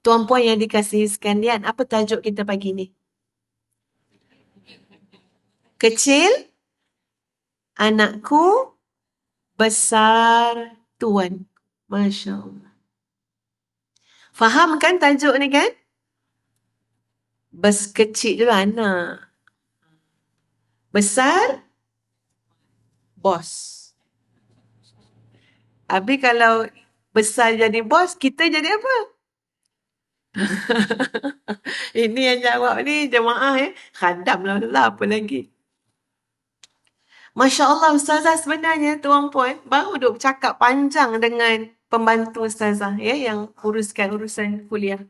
Tuan-puan yang dikasihi sekalian, apa tajuk kita pagi ni? Kecil, anakku, besar, tuan. Masya Allah. Faham kan tajuk ni kan? Kecil dulu anak. Besar, bos. Habis kalau besar jadi bos, kita jadi apa? Ini yang jawab ni jemaah khadam lah apa lagi. Masya Allah Ustazah, sebenarnya tuan puan baru duk cakap panjang dengan pembantu Ustazah yang uruskan urusan kuliah.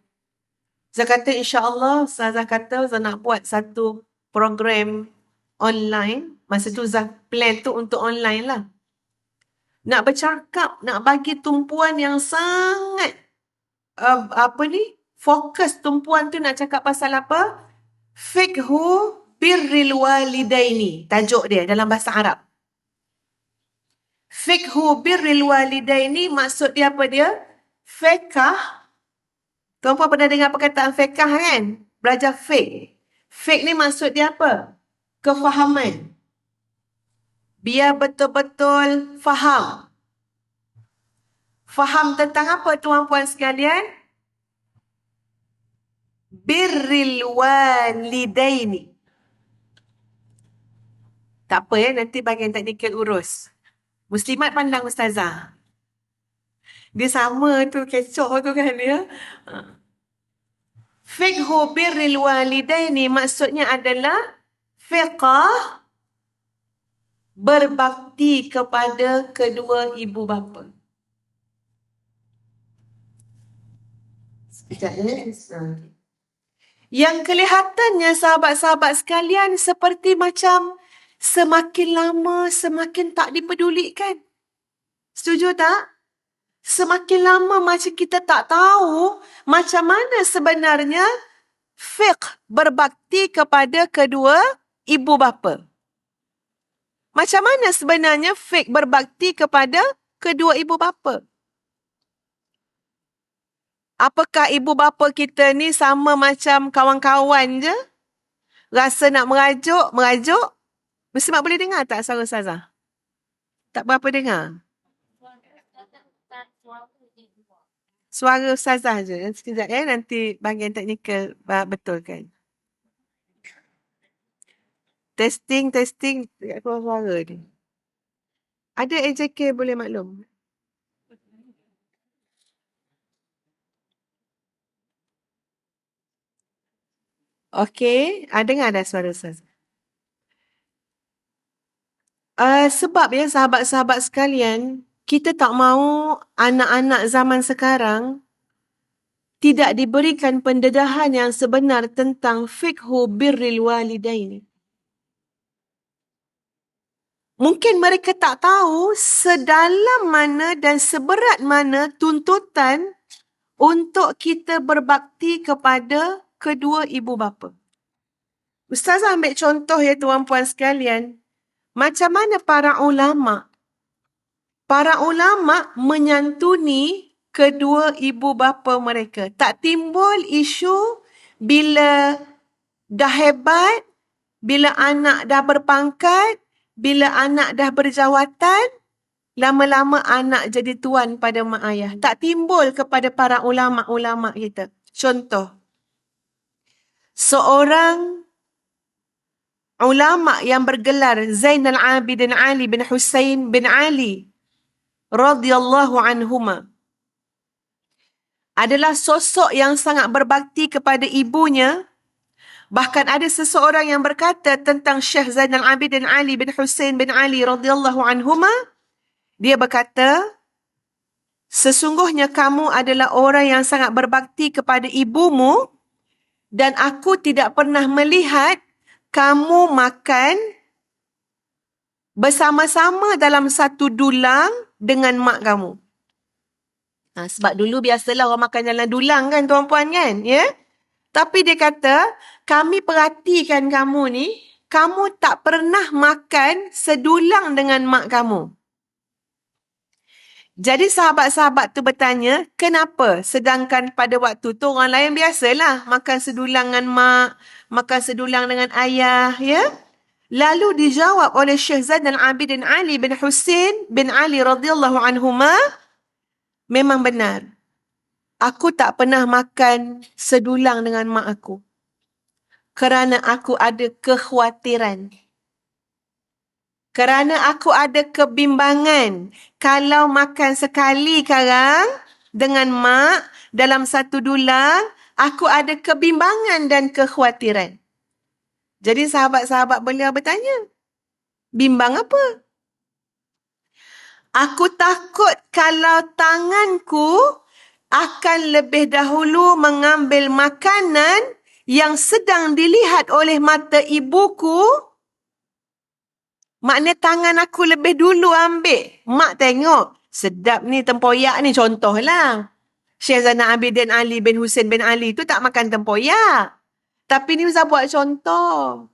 Saya kata insya-Allah Ustazah kata Ustazah nak buat satu program online. Masa tu Ustazah plan tu untuk online lah. Nak bercakap, nak bagi tumpuan yang sangat fokus tumpuan tu nak cakap pasal apa? Fiqhu birril walidaini. Tajuk dia dalam bahasa Arab. Fiqhu birril walidaini maksud dia apa dia? Fiqh. Tuan-puan pernah dengar perkataan fiqh kan? Belajar fiqh. Fiqh ni maksud dia apa? Kefahaman. Biar betul-betul faham. Faham tentang apa tuan-puan sekalian? Birril walidaini. Tak apa nanti bahagian teknikal urus. Muslimat pandang Ustazah. Dia sama tu, kecoh tu kan dia. Fiqhu birril walidaini maksudnya adalah fiqh berbakti kepada kedua ibu bapa. Yang kelihatannya sahabat-sahabat sekalian seperti macam semakin lama semakin tak dipedulikan. Setuju tak? Semakin lama macam kita tak tahu macam mana sebenarnya fiqh berbakti kepada kedua ibu bapa. Macam mana sebenarnya fiqh berbakti kepada kedua ibu bapa? Apakah ibu bapa kita ni sama macam kawan-kawan je? Rasa nak merajuk? Muslimat boleh dengar tak suara Ustazah? Tak berapa dengar? Suara Ustazah je. Sekejap nanti bahagian teknikal betulkan. Testing. Tak keluar suara ni. Ada AJK boleh maklum? Okey, dengar dah suara Ustazah. Sebab sahabat-sahabat sekalian, kita tak mahu anak-anak zaman sekarang tidak diberikan pendedahan yang sebenar tentang fiqhu birril walidain. Mungkin mereka tak tahu sedalam mana dan seberat mana tuntutan untuk kita berbakti kepada kedua ibu bapa. Ustazah ambil contoh tuan-puan sekalian. Macam mana para ulama' menyantuni kedua ibu bapa mereka. Tak timbul isu bila dah hebat, bila anak dah berpangkat, bila anak dah berjawatan, lama-lama anak jadi tuan pada mak ayah. Tak timbul kepada para ulama' kita. Contoh, seorang ulama' yang bergelar Zainal Abidin Ali bin Husain bin Ali radhiyallahu anhuma adalah sosok yang sangat berbakti kepada ibunya. Bahkan ada seseorang yang berkata tentang Syekh Zainal Abidin Ali bin Husain bin Ali radhiyallahu anhuma, dia berkata, sesungguhnya kamu adalah orang yang sangat berbakti kepada ibumu dan aku tidak pernah melihat kamu makan bersama-sama dalam satu dulang dengan mak kamu. Sebab dulu biasalah orang makan dalam dulang kan tuan-puan kan? Ya? Tapi dia kata, kami perhatikan kamu ni, kamu tak pernah makan sedulang dengan mak kamu. Jadi sahabat-sahabat tu bertanya, kenapa? Sedangkan pada waktu tu orang lain biasalah makan sedulang dengan mak, makan sedulang dengan ayah, ya? Lalu dijawab oleh Syekh Zainal Abidin Ali bin Husain bin Ali radhiyallahu anhuma, memang benar. Aku tak pernah makan sedulang dengan mak aku. Kerana aku ada kekhawatiran. Kerana aku ada kebimbangan. Kalau makan sekali sekarang dengan mak dalam satu dulang, aku ada kebimbangan dan kekhawatiran. Jadi sahabat-sahabat beliau bertanya, bimbang apa? Aku takut kalau tanganku akan lebih dahulu mengambil makanan yang sedang dilihat oleh mata ibuku. Maknanya tangan aku lebih dulu ambil. Mak tengok, sedap ni tempoyak ni, contohlah. Syekh Zainal Abidin Ali bin Husain bin Ali tu tak makan tempoyak. Tapi ni Ustaz buat contoh.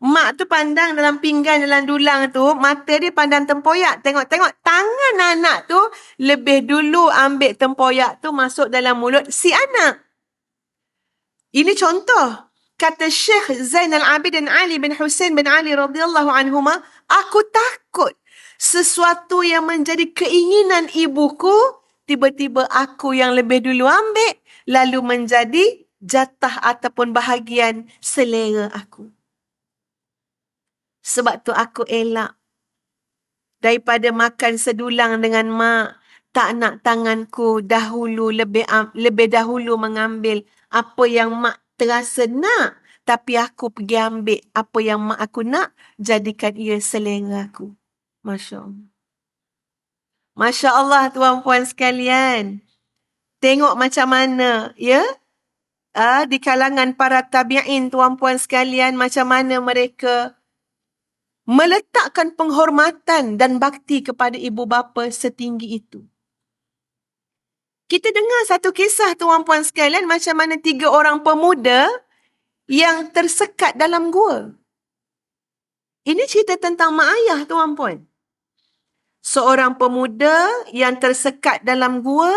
Mak tu pandang dalam pinggan, dalam dulang tu, mata dia pandang tempoyak. Tengok-tengok tangan anak tu lebih dulu ambil tempoyak tu masuk dalam mulut si anak. Ini contoh. Kata Syekh Zainal Abidin Ali bin Husain bin Ali radhiyallahu anhuma, aku takut sesuatu yang menjadi keinginan ibuku, tiba-tiba aku yang lebih dulu ambil, lalu menjadi jatah ataupun bahagian selera aku. Sebab tu aku elak daripada makan sedulang dengan mak. Tak nak tanganku lebih dahulu mengambil apa yang mak terasa nak. Tapi aku pergi ambil apa yang mak aku nak, jadikan ia selera aku. Masya Allah. Masya Allah tuan-puan sekalian. Tengok macam mana, ya? Di kalangan para tabi'in tuan-puan sekalian, macam mana mereka meletakkan penghormatan dan bakti kepada ibu bapa setinggi itu. Kita dengar satu kisah tuan-puan sekalian macam mana 3 orang pemuda yang tersekat dalam gua. Ini cerita tentang mak ayah tuan-puan. Seorang pemuda yang tersekat dalam gua,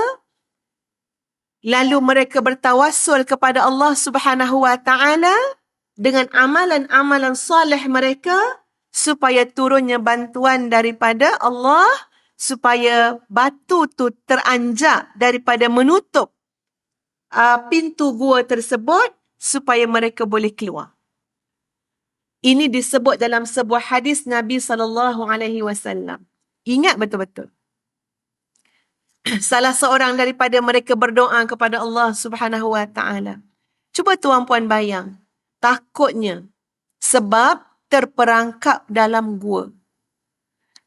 lalu mereka bertawassul kepada Allah Subhanahu wa taala dengan amalan-amalan soleh mereka, supaya turunnya bantuan daripada Allah, supaya batu tu teranjak daripada menutup pintu gua tersebut, supaya mereka boleh keluar. Ini disebut dalam sebuah hadis Nabi SAW. Ingat betul-betul. Salah seorang daripada mereka berdoa kepada Allah Subhanahu wa taala. Cuba tuan-puan bayang, takutnya sebab terperangkap dalam gua.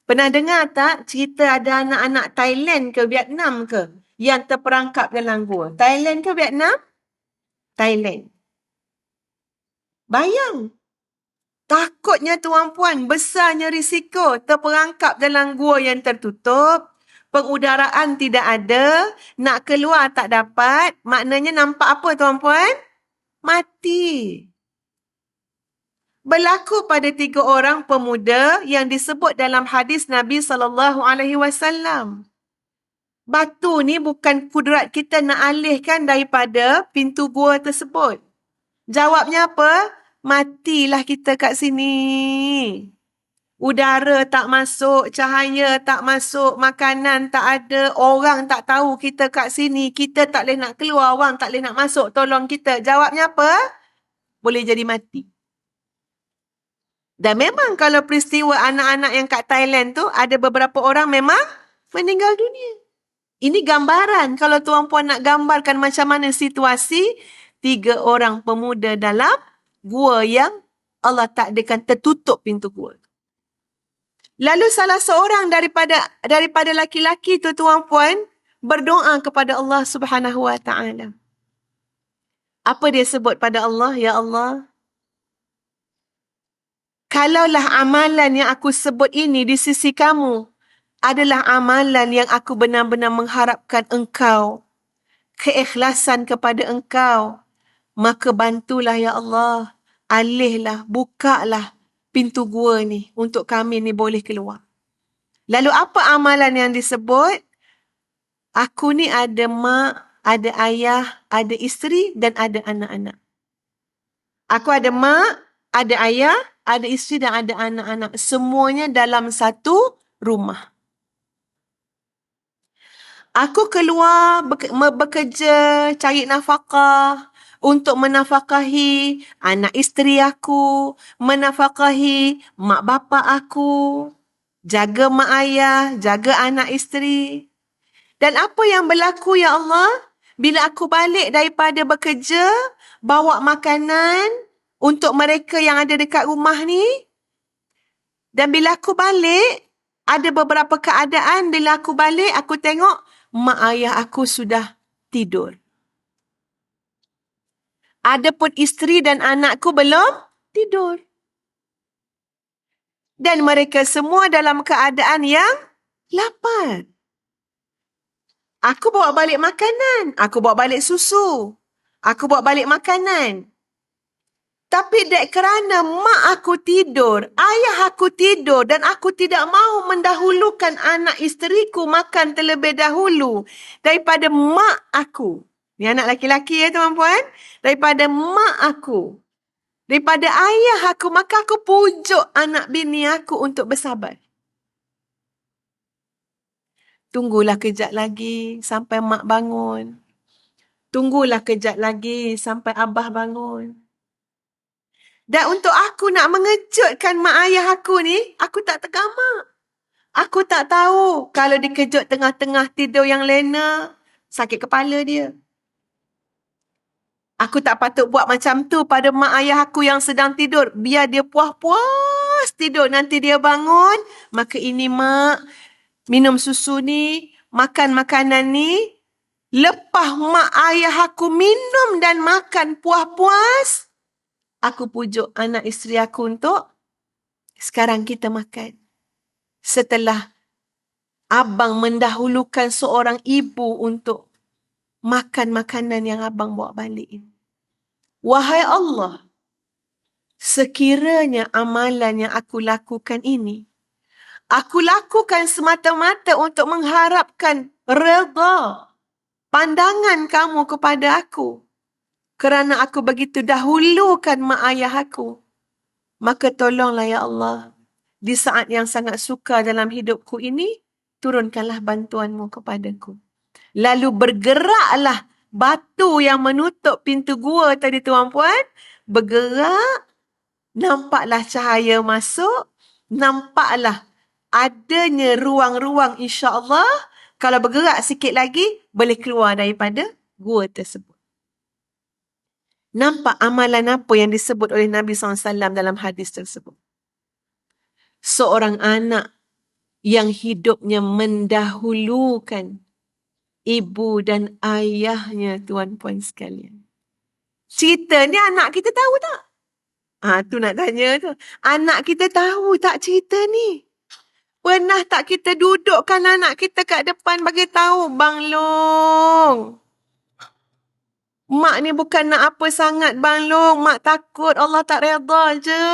Pernah dengar tak cerita ada anak-anak Thailand ke Vietnam ke yang terperangkap dalam gua? Thailand ke Vietnam? Thailand. Bayang. Takutnya tuan-puan, besarnya risiko terperangkap dalam gua yang tertutup, pengudaraan tidak ada, nak keluar tak dapat, maknanya nampak apa tuan-puan? Mati. Berlaku pada 3 orang pemuda yang disebut dalam hadis Nabi SAW. Batu ni bukan kudrat kita nak alihkan daripada pintu gua tersebut. Jawabnya apa? Matilah kita kat sini. Udara tak masuk, cahaya tak masuk, makanan tak ada, orang tak tahu kita kat sini, kita tak boleh nak keluar, orang tak boleh nak masuk tolong kita. Jawabnya apa? Boleh jadi mati. Dan memang kalau peristiwa anak-anak yang kat Thailand tu, ada beberapa orang memang meninggal dunia. Ini gambaran kalau tuan-puan nak gambarkan macam mana situasi 3 orang pemuda dalam gua yang Allah takdirkan tertutup pintu gua. Lalu salah seorang daripada laki-laki tu tuan-puan berdoa kepada Allah Subhanahu wa taala. Apa dia sebut pada Allah? Ya Allah, kalaulah amalan yang aku sebut ini di sisi kamu adalah amalan yang aku benar-benar mengharapkan engkau, keikhlasan kepada engkau, maka bantulah ya Allah, alihlah, bukalah pintu gua ni untuk kami ni boleh keluar. Lalu apa amalan yang disebut? Aku ni ada mak, ada ayah, ada isteri dan ada anak-anak. Aku ada mak, ada ayah, ada isteri dan ada anak-anak. Semuanya dalam satu rumah. Aku keluar bekerja, cari nafkah untuk menafkahi anak isteri aku, menafkahi mak bapak aku, jaga mak ayah, jaga anak isteri. Dan apa yang berlaku, ya Allah? Bila aku balik daripada bekerja, bawa makanan untuk mereka yang ada dekat rumah ni. Dan bila aku balik, ada beberapa keadaan bila aku balik, aku tengok mak ayah aku sudah tidur. Adapun isteri dan anakku belum tidur. Dan mereka semua dalam keadaan yang lapar. Aku bawa balik makanan. Aku bawa balik susu. Aku bawa balik makanan. Tapi dek kerana mak aku tidur, ayah aku tidur dan aku tidak mahu mendahulukan anak isteriku makan terlebih dahulu daripada mak aku. Ni anak laki-laki ya tuan-puan. Daripada mak aku. Daripada ayah aku, maka aku pujuk anak bini aku untuk bersabar. Tunggulah kejap lagi sampai mak bangun. Tunggulah kejap lagi sampai abah bangun. Dan untuk aku nak mengejutkan mak ayah aku ni, aku tak tergamak. Aku tak tahu kalau dikejut tengah-tengah tidur yang lena, sakit kepala dia. Aku tak patut buat macam tu pada mak ayah aku yang sedang tidur. Biar dia puas-puas tidur. Nanti dia bangun, maka ini mak, minum susu ni, makan makanan ni. Lepas mak ayah aku minum dan makan puas-puas, aku pujuk anak isteri aku untuk sekarang kita makan. Setelah abang mendahulukan seorang ibu untuk makan makanan yang abang bawa balik. Wahai Allah, sekiranya amalan yang aku lakukan ini, aku lakukan semata-mata untuk mengharapkan redha, pandangan kamu kepada aku. Kerana aku begitu dahulukan mak ayah aku. Maka tolonglah ya Allah, di saat yang sangat sukar dalam hidupku ini, turunkanlah bantuanmu kepadaku. Lalu bergeraklah batu yang menutup pintu gua tadi tuan-puan. Bergerak, nampaklah cahaya masuk, nampaklah adanya ruang-ruang insya-Allah. Kalau bergerak sikit lagi, boleh keluar daripada gua tersebut. Nampak amalan apa yang disebut oleh Nabi SAW dalam hadis tersebut? Seorang anak yang hidupnya mendahulukan ibu dan ayahnya, tuan-puan sekalian. Cerita ni anak kita tahu tak? Tu nak tanya tu. Anak kita tahu tak cerita ni? Pernah tak kita dudukkan anak kita kat depan bagi tahu, Bang Long, mak ni bukan nak apa sangat, Bang Long. Mak takut Allah tak redha je.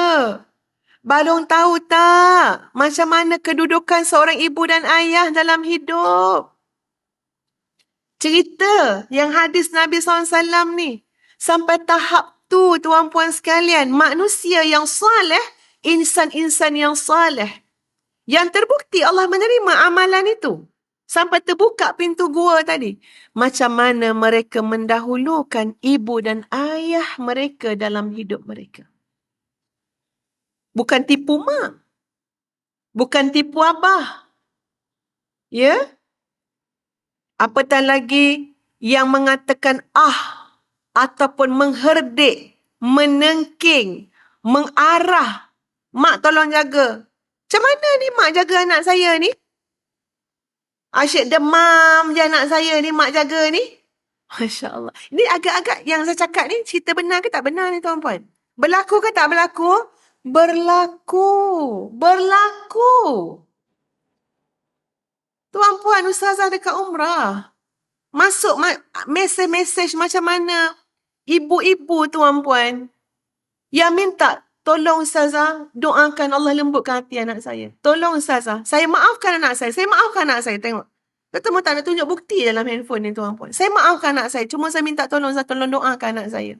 Bang Long tahu tak macam mana kedudukan seorang ibu dan ayah dalam hidup? Cerita yang hadis Nabi SAW ni. Sampai tahap tu, tuan-puan sekalian, manusia yang saleh, insan-insan yang saleh. Yang terbukti Allah menerima amalan itu. Sampai terbuka pintu gua tadi. Macam mana mereka mendahulukan ibu dan ayah mereka dalam hidup mereka. Bukan tipu mak. Bukan tipu abah. Ya? Apatah lagi yang mengatakan ataupun mengherdik, menengking, mengarah. Mak tolong jaga. Macam mana ni mak jaga anak saya ni? Asyik demam je anak saya ni, mak jaga ni. Masya Allah. Ini agak-agak yang saya cakap ni, cerita benar ke tak benar ni tuan-puan? Berlaku ke tak berlaku? Berlaku. Berlaku. Tuan-puan, ustazah dekat umrah. Masuk mesej-mesej macam mana ibu-ibu tuan-puan yang minta tolong Ustazah, doakan Allah lembutkan hati anak saya. Tolong Ustazah, saya maafkan anak saya. Saya maafkan anak saya. Tengok. Ketemu tak nak tunjuk bukti dalam handphone ni tuan-puan. Saya maafkan anak saya. Cuma saya minta tolong Ustazah, tolong doakan anak saya.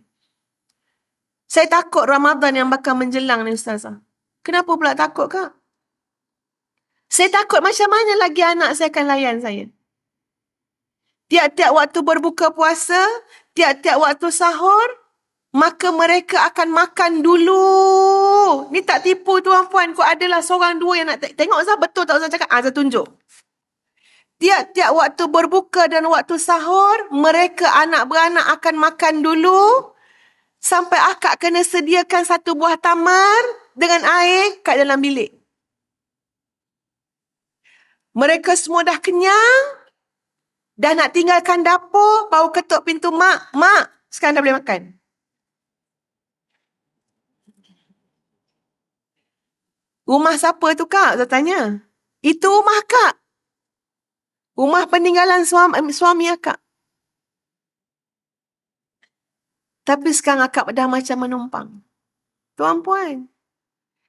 Saya takut Ramadan yang bakal menjelang ni Ustazah. Kenapa pula takut, Kak? Saya takut macam mana lagi anak saya akan layan saya. Tiap-tiap waktu berbuka puasa, tiap-tiap waktu sahur, maka mereka akan makan dulu. Ni tak tipu tuan-puan. Kau adalah seorang dua yang nak tengok Ustaz betul tak Ustaz cakap? Saya tunjuk. Tiap-tiap waktu berbuka dan waktu sahur, mereka anak beranak akan makan dulu. Sampai akak kena sediakan satu buah tamar dengan air kat dalam bilik. Mereka semua dah kenyang. Dah nak tinggalkan dapur, baru ketuk pintu mak. Mak, sekarang dah boleh makan. Rumah siapa tu Kak? Saya tanya. Itu rumah Kak. Rumah peninggalan suami akak. Tapi sekarang akak dah macam menumpang. Tuan-puan.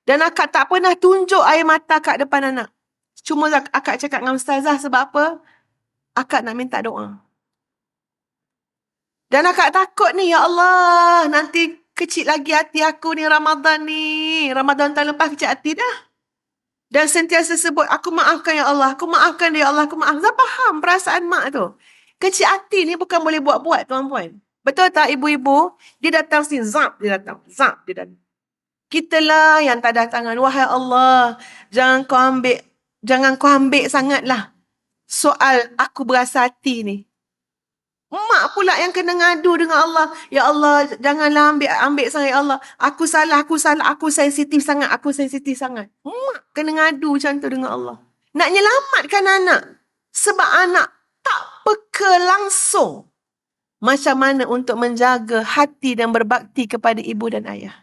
Dan akak tak pernah tunjuk air mata kat depan anak. Cuma akak cakap dengan Ustazah sebab apa? Akak nak minta doa. Dan akak takut ni, ya Allah, nanti kecil lagi hati aku ni Ramadan ni. Ramadan tahun lepas kecil hati dah. Dan sentiasa sebut, aku maafkan ya Allah, aku maafkan dia ya Allah, aku maafkan. Saya faham perasaan mak tu. Kecil hati ni bukan boleh buat-buat tuan-puan. Betul tak ibu-ibu? Dia datang sini, zap dia datang. Zap dia datang. Kita lah yang tak datangan. Wahai Allah, jangan kau ambil sangatlah soal aku berasa hati ni. Mak pula yang kena ngadu dengan Allah. Ya Allah, janganlah ambil sangat ya Allah. Aku salah, aku sensitif sangat, Mak kena ngadu macam tu dengan Allah. Nak nyelamatkan anak. Sebab anak tak peka langsung macam mana untuk menjaga hati dan berbakti kepada ibu dan ayah.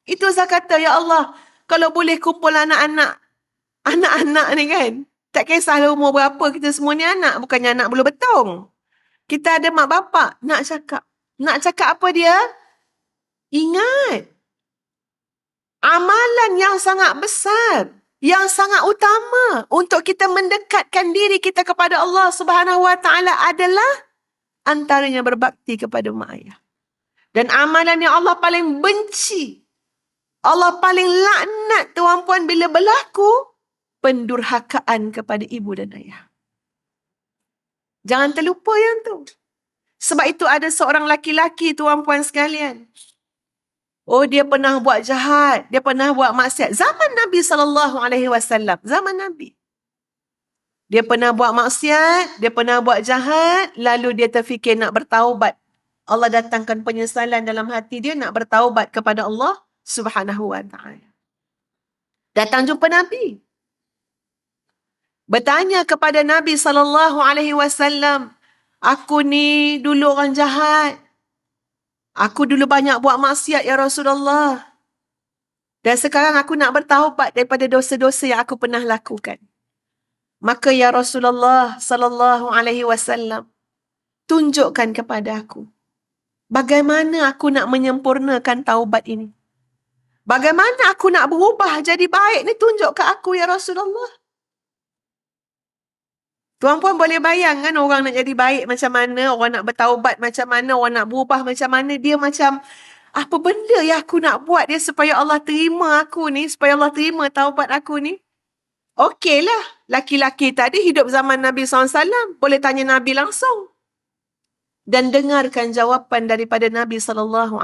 Itu saya kata, ya Allah, kalau boleh kumpul anak-anak ni kan, tak kisahlah umur berapa, kita semua ni anak, bukannya anak bulu betung. Kita ada mak bapak nak cakap. Nak cakap apa dia? Ingat. Amalan yang sangat besar, yang sangat utama untuk kita mendekatkan diri kita kepada Allah Subhanahu Wa Taala adalah antaranya berbakti kepada mak ayah. Dan amalan yang Allah paling benci, Allah paling laknat tuan-puan bila berlaku pendurhakaan kepada ibu dan ayah. Jangan terlupa yang tu. Sebab itu ada seorang laki-laki tuan-puan sekalian. Oh, dia pernah buat jahat, dia pernah buat maksiat. Zaman Nabi SAW, zaman Nabi. Dia pernah buat maksiat, dia pernah buat jahat, lalu dia terfikir nak bertaubat. Allah datangkan penyesalan dalam hati dia nak bertaubat kepada Allah Subhanahu Wa Taala. Datang jumpa Nabi. Bertanya kepada Nabi SAW, aku ni dulu orang jahat. Aku dulu banyak buat maksiat ya Rasulullah. Dan sekarang aku nak bertaubat daripada dosa-dosa yang aku pernah lakukan. Maka ya Rasulullah SAW, tunjukkan kepada aku bagaimana aku nak menyempurnakan taubat ini. Bagaimana aku nak berubah jadi baik ni, tunjuk ke aku ya Rasulullah. Tuan-puan boleh bayangkan orang nak jadi baik macam mana, orang nak bertaubat macam mana, orang nak berubah macam mana. Dia macam, apa benda yang aku nak buat dia supaya Allah terima aku ni, supaya Allah terima taubat aku ni. Okeylah, laki-laki tadi hidup zaman Nabi SAW, boleh tanya Nabi langsung. Dan dengarkan jawapan daripada Nabi SAW.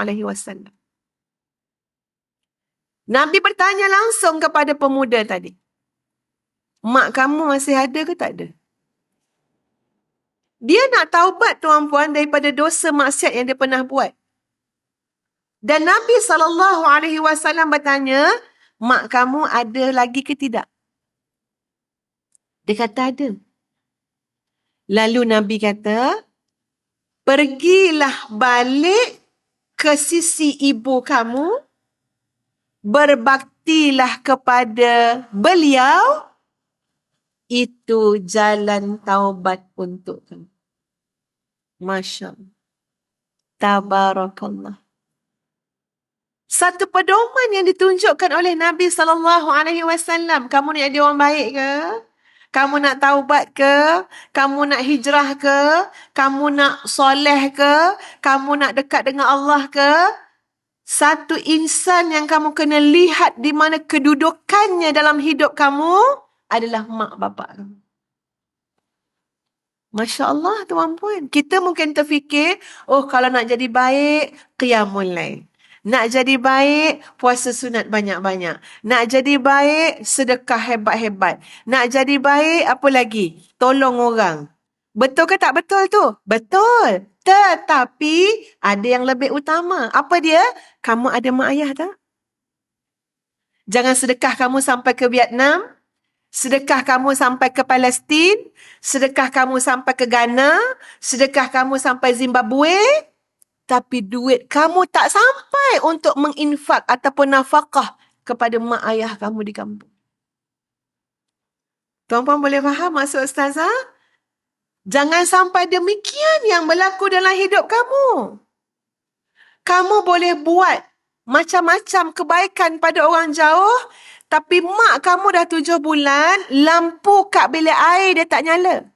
Nabi bertanya langsung kepada pemuda tadi. Mak kamu masih ada ke tak ada? Dia nak taubat tuan-puan daripada dosa maksiat yang dia pernah buat. Dan Nabi SAW bertanya, mak kamu ada lagi ke tidak? Dia kata ada. Lalu Nabi kata, pergilah balik ke sisi ibu kamu, berbaktilah kepada beliau, itu jalan taubat untuk kamu. Masya Allah. Tabarakallah. Satu pedoman yang ditunjukkan oleh Nabi SAW. Kamu nak jadi orang baik ke? Kamu nak taubat ke? Kamu nak hijrah ke? Kamu nak soleh ke? Kamu nak dekat dengan Allah ke? Satu insan yang kamu kena lihat di mana kedudukannya dalam hidup kamu adalah mak bapak kamu. Masya Allah, tuan-puan. Kita mungkin terfikir, oh kalau nak jadi baik, qiyamul lail. Nak jadi baik, puasa sunat banyak-banyak. Nak jadi baik, sedekah hebat-hebat. Nak jadi baik, apa lagi? Tolong orang. Betul ke tak betul tu? Betul. Tetapi ada yang lebih utama. Apa dia? Kamu ada mak ayah tak? Jangan sedekah kamu sampai ke Vietnam. Sedekah kamu sampai ke Palestin. Sedekah kamu sampai ke Ghana. Sedekah kamu sampai Zimbabwe. Tapi duit kamu tak sampai untuk menginfak ataupun nafkah kepada mak ayah kamu di kampung. Tuan-puan boleh faham maksud Ustazah? Jangan sampai demikian yang berlaku dalam hidup kamu. Kamu boleh buat macam-macam kebaikan pada orang jauh, tapi mak kamu dah 7 bulan, lampu kat bilik air dia tak nyala.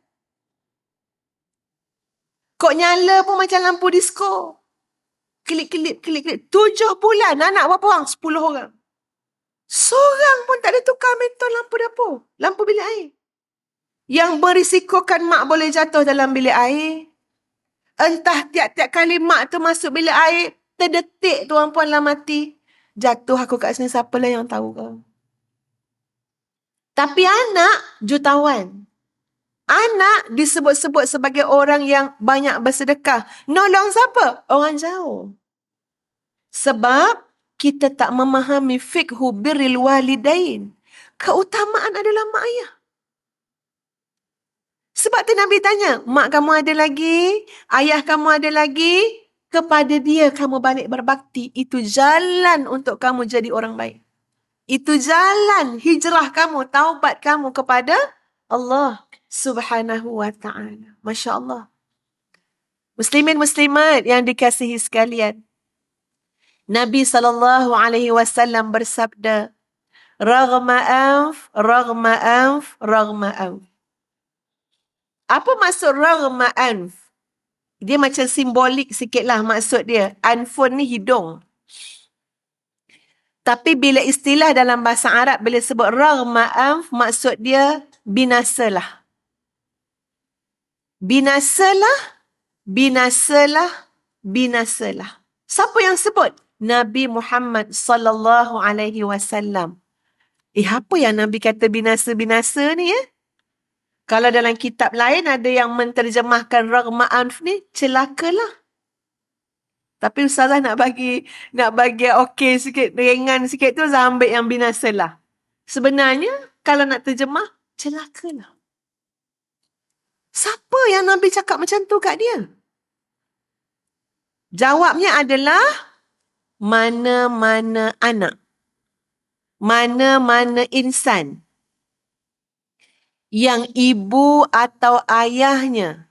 Kok nyala pun macam lampu disko. Kelip-kelip. 7 bulan. Anak berapa orang? 10 orang. Seorang pun tak ada tukar mentol lampu dapur. Lampu bilik air. Yang berisikokan mak boleh jatuh dalam bilik air. Entah tiap-tiap kali mak tu masuk bilik air, terdetik tuan-puan lah mati. Jatuh aku kat sini, siapalah yang tahu kau. Tapi anak jutawan. Anak disebut-sebut sebagai orang yang banyak bersedekah. Nolong siapa? Orang jauh. Sebab kita tak memahami fiqhu birril walidain. Keutamaan adalah mak ayah. Sebab tu Nabi tanya, mak kamu ada lagi? Ayah kamu ada lagi? Kepada dia kamu balik berbakti. Itu jalan untuk kamu jadi orang baik. Itu jalan hijrah kamu, taubat kamu kepada Allah Subhanahu wa ta'ala. Masya Allah. Muslimin muslimat yang dikasihi sekalian. Nabi SAW bersabda, Raghma anf, raghma anf, raghma anf. Apa maksud raghma anf? Dia macam simbolik sikitlah maksud dia. Anfun ni hidung. Tapi bila istilah dalam bahasa Arab, bila sebut raghma anf, maksud dia binasalah. Binasalah, binasalah, binasalah. Siapa yang sebut? Nabi Muhammad sallallahu alaihi wasallam. Apa yang Nabi kata binasa-binasa ni ya? Kalau dalam kitab lain ada yang menterjemahkan raghma anf ni, celakalah. Tapi Ustazah nak bagi okey sikit, ringan sikit tu, Ustazah ambil yang binasalah. Sebenarnya, kalau nak terjemah, celakalah. Siapa yang Nabi cakap macam tu kat dia? Jawabnya adalah mana-mana anak, mana-mana insan yang ibu atau ayahnya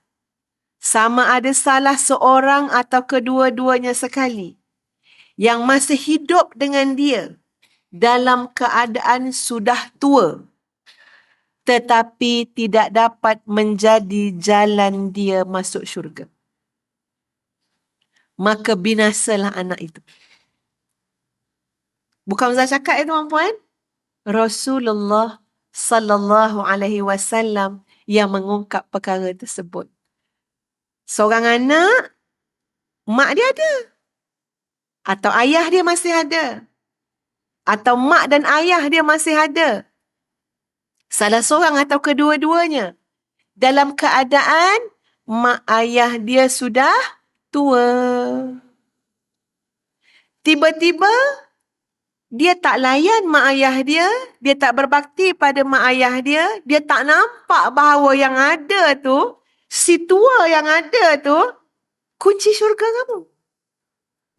sama ada salah seorang atau kedua-duanya sekali yang masih hidup dengan dia dalam keadaan sudah tua tetapi tidak dapat menjadi jalan dia masuk syurga, maka binasalah anak itu. Bukan Ustaz cakap ya tuan-puan. Rasulullah sallallahu alaihi wasallam yang mengungkap perkara tersebut. Seorang anak, mak dia ada. Atau ayah dia masih ada. Atau mak dan ayah dia masih ada. Salah seorang atau kedua-duanya. Dalam keadaan mak ayah dia sudah tua. Tiba-tiba dia tak layan mak ayah dia. Dia tak berbakti pada mak ayah dia. Dia tak nampak bahawa yang ada tu, si tua yang ada tu, kunci syurga kamu.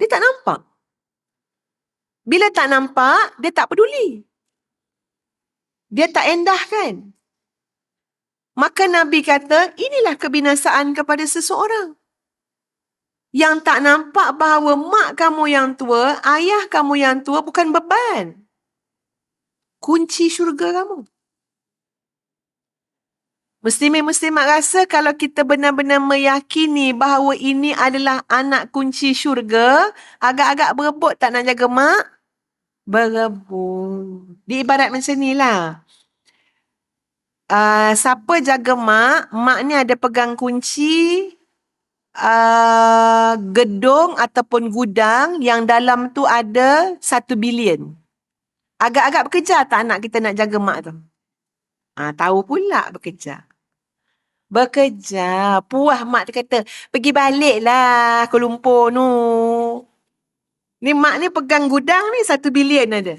Dia tak nampak. Bila tak nampak, dia tak peduli. Dia tak endahkan. Maka Nabi kata, inilah kebinasaan kepada seseorang. Yang tak nampak bahawa mak kamu yang tua, ayah kamu yang tua bukan beban. Kunci syurga kamu. Muslimin-muslimat rasa kalau kita benar-benar meyakini bahawa ini adalah anak kunci syurga, agak-agak berebut tak nak jaga mak? Berebut. Diibarat macam ni lah. Siapa jaga mak, mak ni ada pegang kunci gedung ataupun gudang yang dalam tu ada 1 bilion. Agak-agak bekerja tak anak kita nak jaga mak tu? Tahu pula bekerja. Bekerja. Puas mak tu kata, pergi balik lah Kuala Lumpur tu. Ni mak ni pegang gudang ni 1 bilion ada.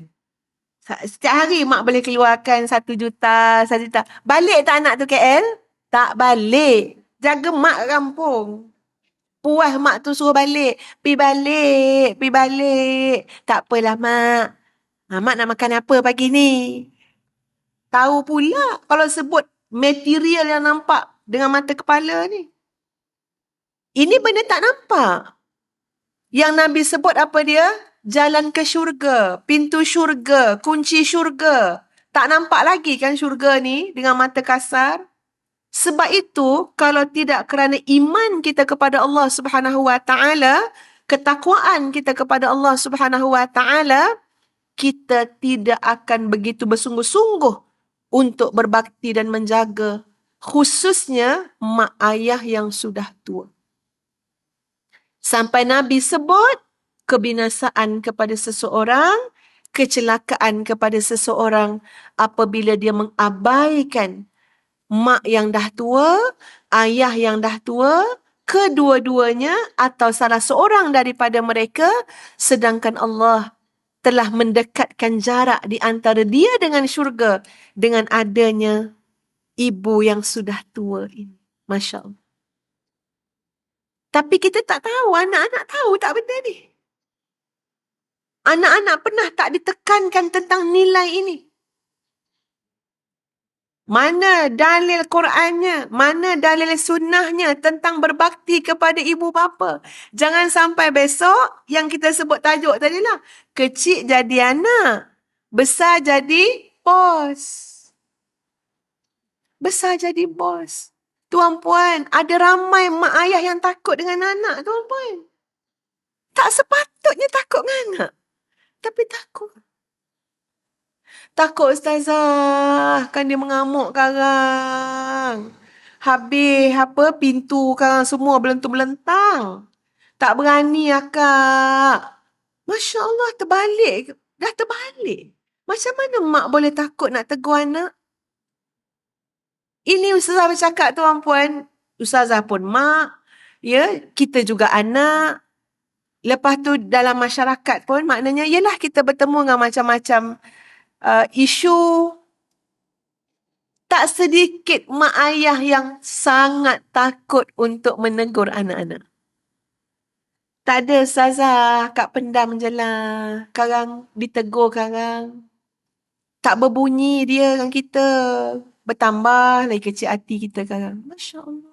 Setiap hari mak boleh keluarkan 1 juta, 1 juta. Balik tak anak tu KL? Tak balik. Jaga mak kat kampung. Puas mak tu suruh balik. Pergi balik. Pergi balik. Tak apalah mak. Mak nak makan apa pagi ni? Tahu pula kalau sebut material yang nampak dengan mata kepala ni. Ini benda tak nampak. Yang Nabi sebut apa dia? Jalan ke syurga, pintu syurga, kunci syurga. Tak nampak lagi kan syurga ni dengan mata kasar? Sebab itu, kalau tidak kerana iman kita kepada Allah Subhanahu Wa Taala, ketakwaan kita kepada Allah Subhanahu Wa Taala, kita tidak akan begitu bersungguh-sungguh untuk berbakti dan menjaga, khususnya mak ayah yang sudah tua. Sampai Nabi sebut kebinasaan kepada seseorang, kecelakaan kepada seseorang apabila dia mengabaikan mak yang dah tua, ayah yang dah tua, kedua-duanya atau salah seorang daripada mereka, sedangkan Allah telah mendekatkan jarak di antara dia dengan syurga dengan adanya ibu yang sudah tua ini. Masya Allah. Tapi kita tak tahu, anak-anak tahu tak benda ni? Anak-anak pernah tak ditekankan tentang nilai ini? Mana dalil Qurannya? Mana dalil sunnahnya tentang berbakti kepada ibu bapa? Jangan sampai besok yang kita sebut tajuk tadi lah. Kecil jadi anak. Besar jadi bos. Besar jadi bos. Tuan-puan, ada ramai mak ayah yang takut dengan anak, tuan-puan. Tak sepatutnya takut dengan anak. Tapi takut. Takut ustazah. Kan dia mengamuk karang. Habis pintu karang semua belentung-belentang. Tak berani akak. Masya Allah, terbalik. Dah terbalik. Macam mana mak boleh takut nak tegur anak? Ini ustazah bercakap tuan-puan. Ustazah pun mak. Ya, kita juga anak. Lepas tu dalam masyarakat pun maknanya ialah kita bertemu dengan macam-macam isu. Tak sedikit mak ayah yang sangat takut untuk menegur anak-anak. Tak ada ustazah, kak pendam je lah. Karang ditegur karang. Tak berbunyi dia dengan kita. Bertambah lagi kecil hati kita karang. Masya Allah.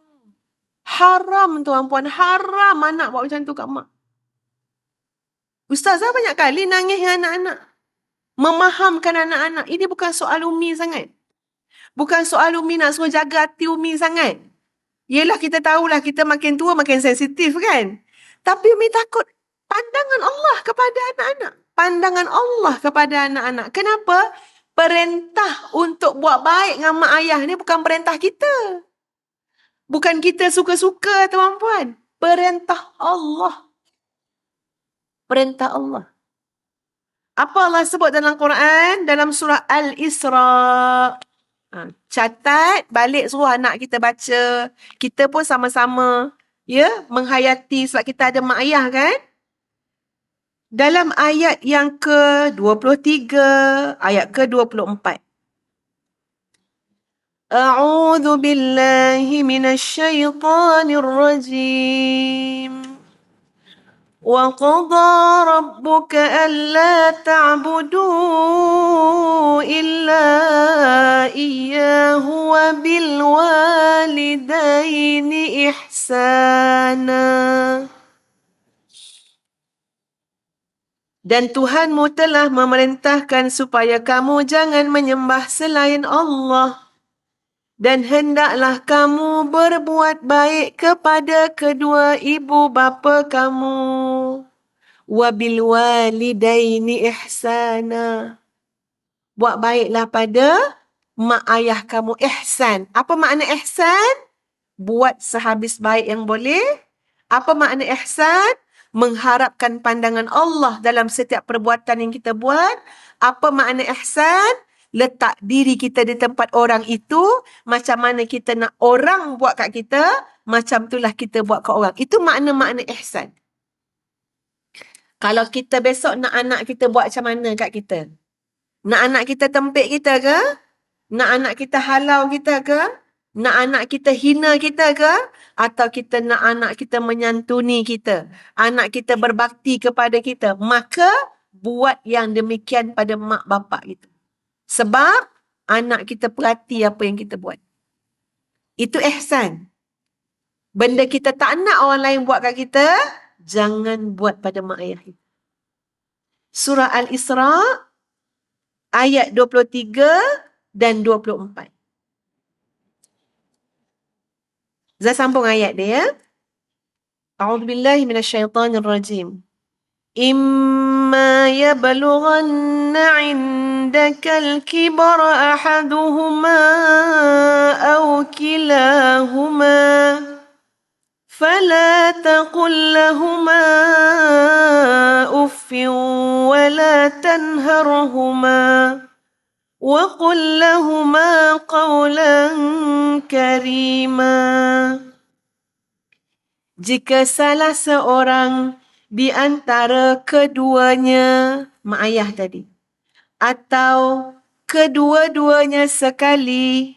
Haram tuan-puan, haram anak buat macam tu kat mak. Ustazah banyak kali nangis dengan anak-anak. Memahamkan anak-anak. Ini bukan soal Umi sangat. Bukan soal Umi nak suruh jaga hati Umi sangat. Yelah kita tahulah kita makin tua makin sensitif kan. Tapi Umi takut pandangan Allah kepada anak-anak. Pandangan Allah kepada anak-anak. Kenapa? Perintah untuk buat baik dengan mak ayah ni bukan perintah kita. Bukan kita suka-suka tuan-puan. Perintah Allah. Perintah Allah. Apa Allah sebut dalam Quran? Dalam surah Al-Isra. Catat, balik suruh anak kita baca. Kita pun sama-sama menghayati sebab kita ada mak ayah kan? Dalam ayat yang ke-23, ayat ke-24. A'udzu billahi minasy syaithanir rajim. وَقَضَى رَبُّكَ أَلَّا تَعْبُدُوا إِلَّا إِيَّاهُ وَبِالْوَالِدَيْنِ إِحْسَانًا Dan Tuhanmu telah memerintahkan supaya kamu jangan menyembah selain Allah. Dan hendaklah kamu berbuat baik kepada kedua ibu bapa kamu. Wabil walidaini ihsana. Buat baiklah pada mak ayah kamu. Ihsan. Apa makna ihsan? Buat sehabis baik yang boleh. Apa makna ihsan? Mengharapkan pandangan Allah dalam setiap perbuatan yang kita buat. Apa makna ihsan? Letak diri kita di tempat orang itu. Macam mana kita nak orang buat kat kita, macam itulah kita buat kat orang. Itu makna-makna ihsan. Kalau kita besok nak anak kita buat macam mana kat kita? Nak anak kita tempik kita ke? Nak anak kita halau kita ke? Nak anak kita hina kita ke? Atau kita nak anak kita menyantuni kita? Anak kita berbakti kepada kita? Maka buat yang demikian pada mak bapak kita. Sebab anak kita perhati apa yang kita buat. Itu ihsan. Benda kita tak nak orang lain buat kat kita, jangan buat pada mak ayah kita. Surah Al-Isra ayat 23 dan 24. Saya sambung ayat dia ya. A'udzubillahi minasyaitanirrajim. إما يبلغن عندك الكبر أحدهما أو كلاهما فلا تقل لهما أف ولا تنهرهما وقل لهما قولا كريما. Jika salah seorang di antara keduanya, mak ayah tadi, atau kedua-duanya sekali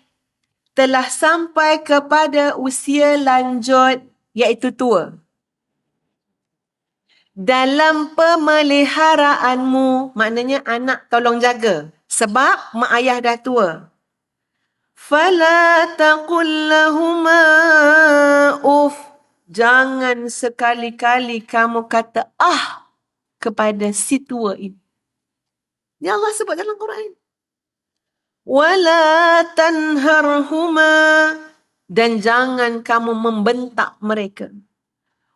telah sampai kepada usia lanjut, iaitu tua, dalam pemeliharaanmu, maknanya anak tolong jaga, sebab mak ayah dah tua. فَلَا تَقُلْ لَهُمَا أُفْ. Jangan sekali-kali kamu kata kepada si tua ini. Ya Allah sebut dalam Quran. وَلَا تَنْهَرْهُمَا. Dan jangan kamu membentak mereka.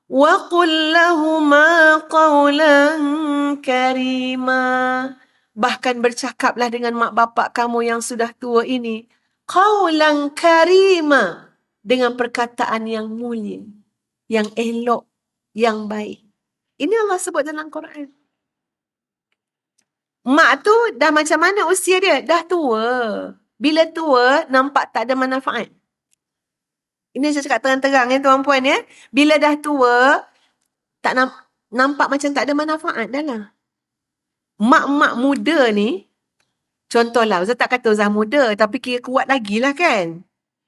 وَقُلْ لَهُمَا قَوْلًا كَرِيمًا. Bahkan bercakaplah dengan mak bapak kamu yang sudah tua ini. قَوْلًا كَرِيمًا. Dengan perkataan yang mulia, yang elok, yang baik. Ini Allah sebut dalam Quran. Mak tu dah macam mana usia dia? Dah tua. Bila tua, nampak tak ada manfaat. Ini saya cakap terang-terang ya tuan-puan ya. Bila dah tua, tak nampak macam tak ada manfaat dah lah. Mak-mak muda ni, contohlah, Ustaz tak kata Ustaz muda, tapi kira kuat lagi lah kan.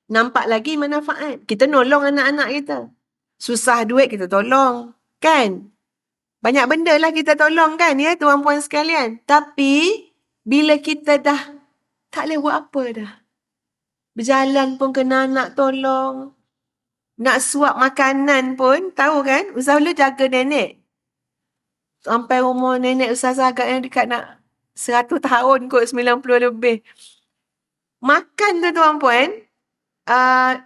Nampak lagi manfaat. Kita nolong anak-anak kita. Susah duit kita tolong. Kan? Banyak benda lah kita tolong kan ya tuan-puan sekalian. Tapi bila kita dah tak boleh buat apa dah. Berjalan pun kena nak tolong. Nak suap makanan pun tahu kan. Ustaz dulu jaga nenek. Sampai umur nenek Ustaz agaknya dekat nak 100 tahun kot, 90 lebih. Makan tu tuan-puan.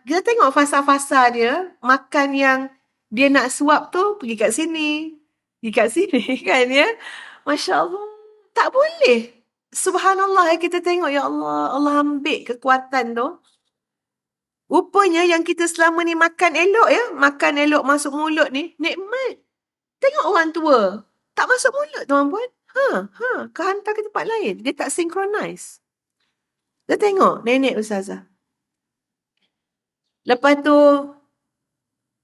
Kita tengok fasa-fasa dia. Makan yang dia nak suap tu pergi kat sini. Pergi kat sini kan ya. Masya Allah. Tak boleh. Subhanallah kita tengok ya Allah. Allah ambil kekuatan tu. Rupanya yang kita selama ni makan elok ya. Makan elok masuk mulut ni. Nikmat. Tengok orang tua. Tak masuk mulut tuan-puan. Kehantar ke tempat lain. Dia tak synchronize. Kita tengok nenek Ustazah. Lepas tu,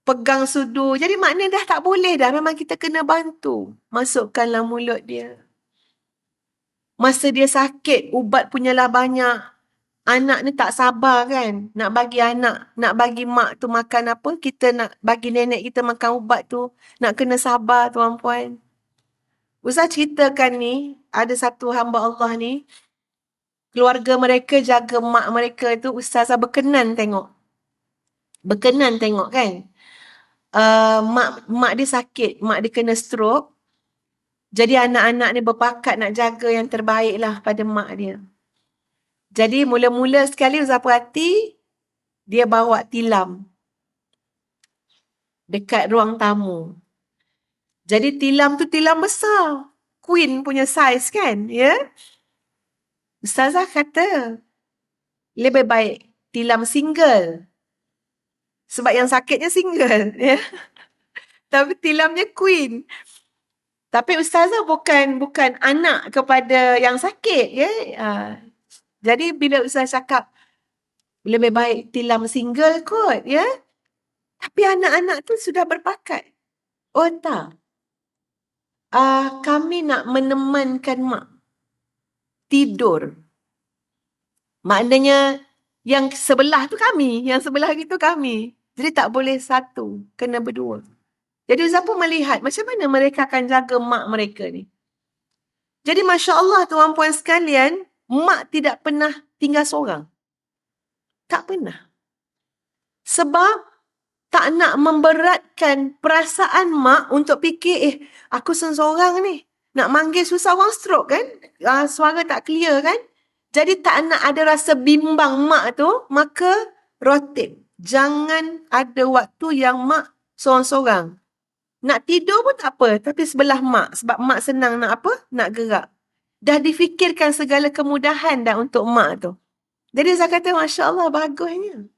pegang sudu. Jadi maknanya dah tak boleh dah. Memang kita kena bantu. Masukkanlah mulut dia. Masa dia sakit, ubat punyalah banyak. Anak ni tak sabar kan. Nak bagi anak, nak bagi mak tu makan apa. Kita nak bagi nenek kita makan ubat tu. Nak kena sabar tuan-puan. Ustaz ceritakan ni, ada satu hamba Allah ni. Keluarga mereka jaga mak mereka tu. Ustazah berkenan tengok. Berkenan tengok kan. Mak dia sakit. Mak dia kena stroke. Jadi anak-anak ni berbakat nak jaga yang terbaik lah pada mak dia. Jadi mula-mula sekali Ustaz perhati, dia bawa tilam dekat ruang tamu. Jadi tilam tu tilam besar. Queen punya saiz kan, ya? Ustazah kata, lebih baik tilam single. Sebab yang sakitnya single, ya. Tapi tilamnya queen. Tapi Ustazah bukan anak kepada yang sakit, ya. Jadi bila Ustazah cakap, lebih baik tilam single kot, ya. Tapi anak-anak tu sudah berpakat. Oh tak. Kami nak menemankan mak tidur. Maknanya yang sebelah tu kami, yang sebelah itu kami. Jadi tak boleh satu, kena berdua. Jadi Ustaz pun melihat macam mana mereka akan jaga mak mereka ni. Jadi Masya Allah tuan-puan sekalian, mak tidak pernah tinggal seorang. Tak pernah. Sebab tak nak memberatkan perasaan mak untuk fikir, aku seorang ni. Nak manggil susah orang stroke kan? Suara tak clear kan? Jadi tak nak ada rasa bimbang mak tu, maka rotate. Jangan ada waktu yang mak seorang-seorang. Nak tidur pun tak apa, tapi sebelah mak. Sebab mak senang nak apa? Nak gerak. Dah difikirkan segala kemudahan dah untuk mak tu. Jadi saya kata, Masya Allah, bagusnya.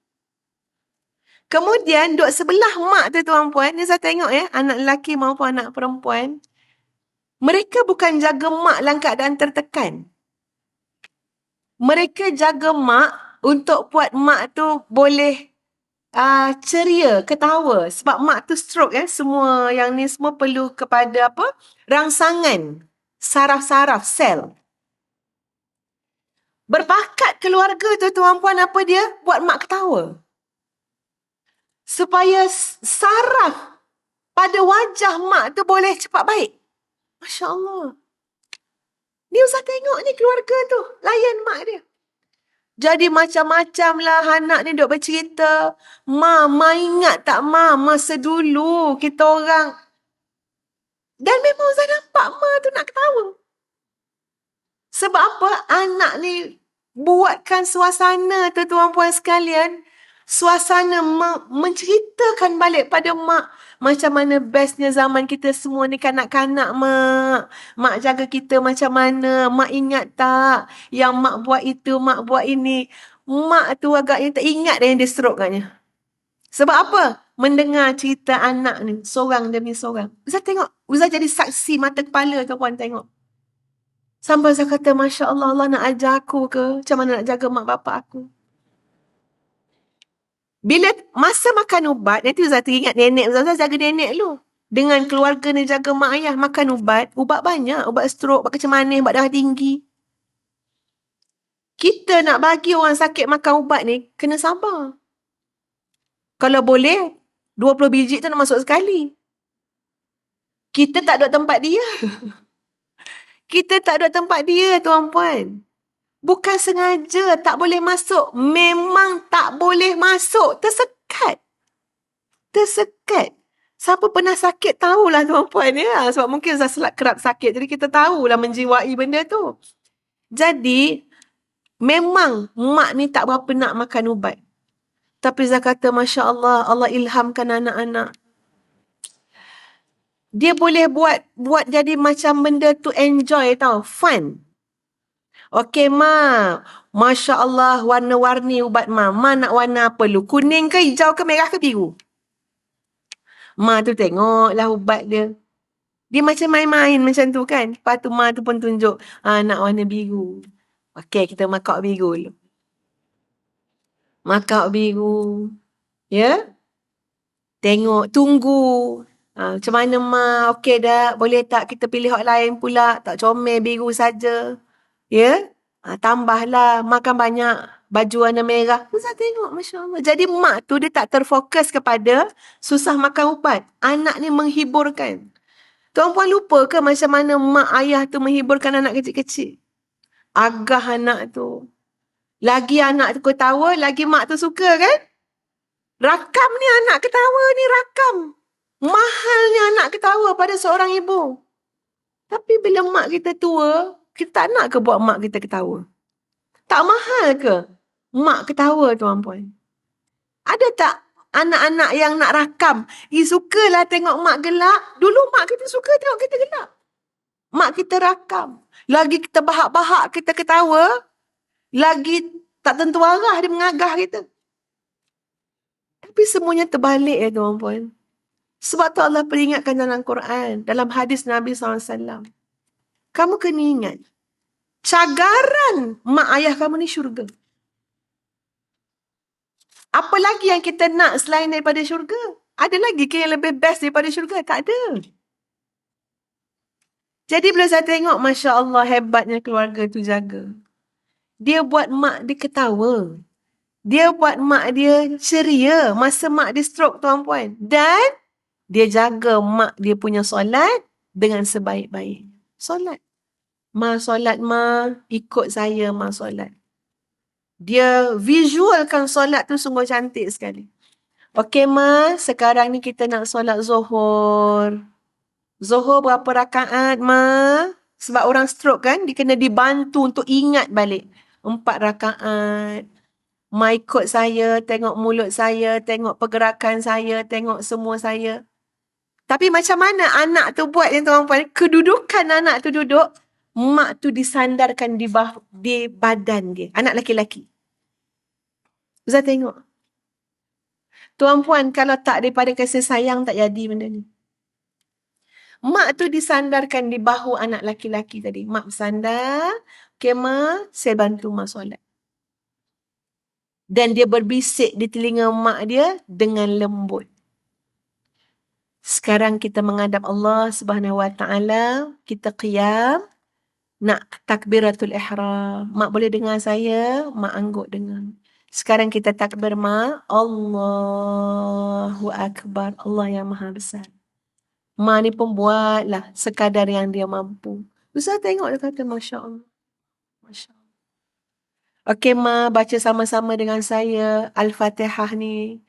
Kemudian, duduk sebelah mak tu tuan-puan, ni saya tengok ya, anak lelaki maupun anak perempuan, mereka bukan jaga mak dalam keadaan tertekan. Mereka jaga mak untuk buat mak tu boleh ceria, ketawa. Sebab mak tu stroke ya, semua yang ni semua perlu kepada apa? Rangsangan, saraf-saraf, sel. Berbakat keluarga tu tuan-puan apa dia? Buat mak ketawa. Supaya saraf pada wajah mak tu boleh cepat baik. Masya Allah. Ni Ustaz tengok ni keluarga tu. Layan mak dia. Jadi macam-macam lah anak ni duk bercerita. Ma ingat tak masa dulu kita orang. Dan memang Ustaz nampak ma tu nak ketawa. Sebab apa? Anak ni buatkan suasana tu tuan-puan sekalian. Suasana menceritakan balik pada mak. Macam mana bestnya zaman kita semua ni kanak-kanak mak. Mak jaga kita macam mana. Mak ingat tak yang mak buat itu, mak buat ini. Mak tu agaknya tak ingat dah yang dia stroke katnya. Sebab apa? Mendengar cerita anak ni. Seorang demi seorang. Ustaz tengok. Ustaz jadi saksi mata kepala tuan-puan tengok. Sampai saya kata, Masya Allah, Allah nak ajar aku ke? Macam mana nak jaga mak bapak aku? Bila masa makan ubat, nanti Ustaz teringat nenek. Ustaz jaga nenek dulu. Dengan keluarga ni jaga mak ayah. Makan ubat. Ubat banyak. Ubat stroke, ubat kecil manis, ubat darah tinggi. Kita nak bagi orang sakit makan ubat ni, kena sabar. Kalau boleh, 20 biji tu nak masuk sekali. Kita tak duduk tempat dia. Kita tak duduk tempat dia, tuan-puan. Bukan sengaja tak boleh masuk. Memang tak boleh masuk. Tersekat. Tersekat. Siapa pernah sakit tahulah tuan-puan ya. Sebab mungkin Ustaz kerap sakit. Jadi kita tahulah menjiwai benda tu. Jadi, memang mak ni tak berapa nak makan ubat. Tapi Ustaz kata, Masya Allah, Allah ilhamkan anak-anak. Dia boleh buat jadi macam benda tu enjoy tau. Fun. Okey, Ma. Masya Allah, warna-warni ubat Ma. Ma nak warna apa lu? Kuning ke, hijau ke, merah ke, biru? Ma tu tengoklah ubat dia. Dia macam main-main macam tu kan. Lepas tu Ma tu pun tunjuk, nak warna biru. Okey, kita makak biru dulu. Makak biru. Ya? Tengok, tunggu. Macam mana Ma? Okey dah. Boleh tak kita pilih hak lain pula? Tak comel biru saja. Ya? Tambahlah, makan banyak baju warna merah. Ustaz tengok, Masya Allah. Jadi mak tu dia tak terfokus kepada susah makan ubat. Anak ni menghiburkan. Tuan-puan lupa ke macam mana mak ayah tu menghiburkan anak kecil-kecil? Agah anak tu. Lagi anak tu ketawa, lagi mak tu suka kan? Rakam ni anak ketawa ni rakam. Mahalnya anak ketawa pada seorang ibu. Tapi bila mak kita tua, kita tak nak ke buat mak kita ketawa? Tak mahal ke mak ketawa, tuan-puan? Ada tak anak-anak yang nak rakam? Sukalah tengok mak gelak. Dulu mak kita suka tengok kita gelak. Mak kita rakam. Lagi kita bahak-bahak, kita ketawa. Lagi tak tentu arah dia mengagah kita. Tapi semuanya terbalik ya tuan-puan. Sebab tu Allah peringatkan dalam Quran, dalam hadis Nabi SAW. Kamu kena ingat, cagaran mak ayah kamu ni syurga. Apa lagi yang kita nak selain daripada syurga? Ada lagi ke yang lebih best daripada syurga? Tak ada. Jadi bila saya tengok, Masya Allah, hebatnya keluarga tu jaga. Dia buat mak dia ketawa. Dia buat mak dia ceria masa mak dia stroke, tuan-puan. Dan dia jaga mak dia punya solat dengan sebaik-baik. Solat. Ma solat, ma ikut saya, ma solat. Dia visualkan solat tu sungguh cantik sekali. Okey ma, sekarang ni kita nak solat Zuhur. Zuhur berapa rakaat ma? Sebab orang stroke kan, dia kena dibantu untuk ingat balik. 4 rakaat. Ma ikut saya, tengok mulut saya, tengok pergerakan saya, tengok semua saya. Tapi macam mana anak tu buat yang tuan-puan? Kedudukan anak tu duduk, mak tu disandarkan di badan dia. Anak lelaki-lelaki. Ustaz tengok. Tuan-puan, kalau tak daripada kasih sayang, tak jadi benda ni. Mak tu disandarkan di bahu anak lelaki-lelaki tadi. Mak bersandar. Okay, ma, saya bantu mak solat. Dan dia berbisik di telinga mak dia dengan lembut. Sekarang kita menghadap Allah Subhanahu Wa Taala, kita qiyam, nak takbiratul ihram. Mak boleh dengar saya, mak angguk dengar. Sekarang kita takbir mak, Allahu Akbar, Allah yang Maha Besar. Mak ni pun buatlah sekadar yang dia mampu. Ustaz tengok dia kata, Masya Allah. Masya Allah. Okey, ma, baca sama-sama dengan saya Al-Fatihah ni.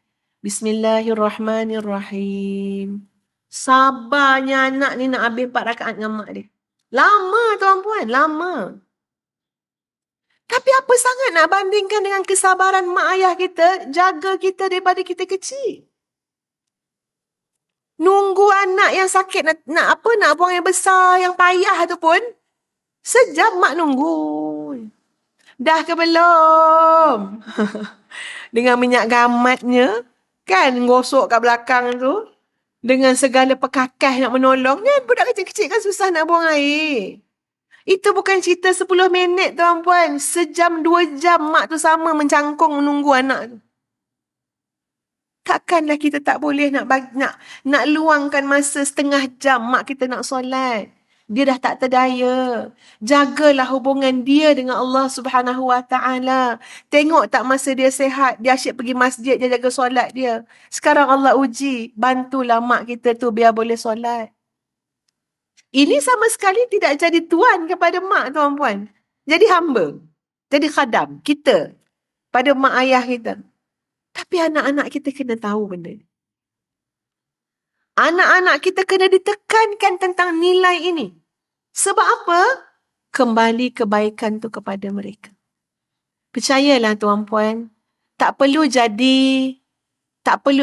Bismillahirrahmanirrahim. Sabarnya anak ni nak habis 4 rakaat dengan mak dia. Lama tuan-puan, lama. Tapi apa sangat nak bandingkan dengan kesabaran mak ayah kita, jaga kita daripada kita kecil. Nunggu anak yang sakit nak buang yang besar, yang payah tu pun, sejam mak nunggu. Dah ke belum? Dengan minyak gamatnya, kan, gosok kat belakang tu. Dengan segala pekakas nak menolong. Ni budak kecil-kecil kan susah nak buang air. Itu bukan cerita 10 minit tuan-puan. Sejam, 2 jam mak tu sama mencangkung menunggu anak tu. Takkanlah kita tak boleh nak luangkan masa setengah jam mak kita nak solat. Dia dah tak terdaya. Jagalah hubungan dia dengan Allah Subhanahu Wa Taala. Tengok tak masa dia sihat, dia asyik pergi masjid, dia jaga solat dia. Sekarang Allah uji, bantulah mak kita tu biar boleh solat. Ini sama sekali tidak jadi tuan kepada mak, tuan-puan. Jadi hamba. Jadi khadam kita pada mak ayah kita. Tapi anak-anak kita kena tahu benda ni. Anak-anak kita kena ditekankan tentang nilai ini. Sebab apa? Kembali kebaikan tu kepada mereka. Percayalah tuan-puan, tak perlu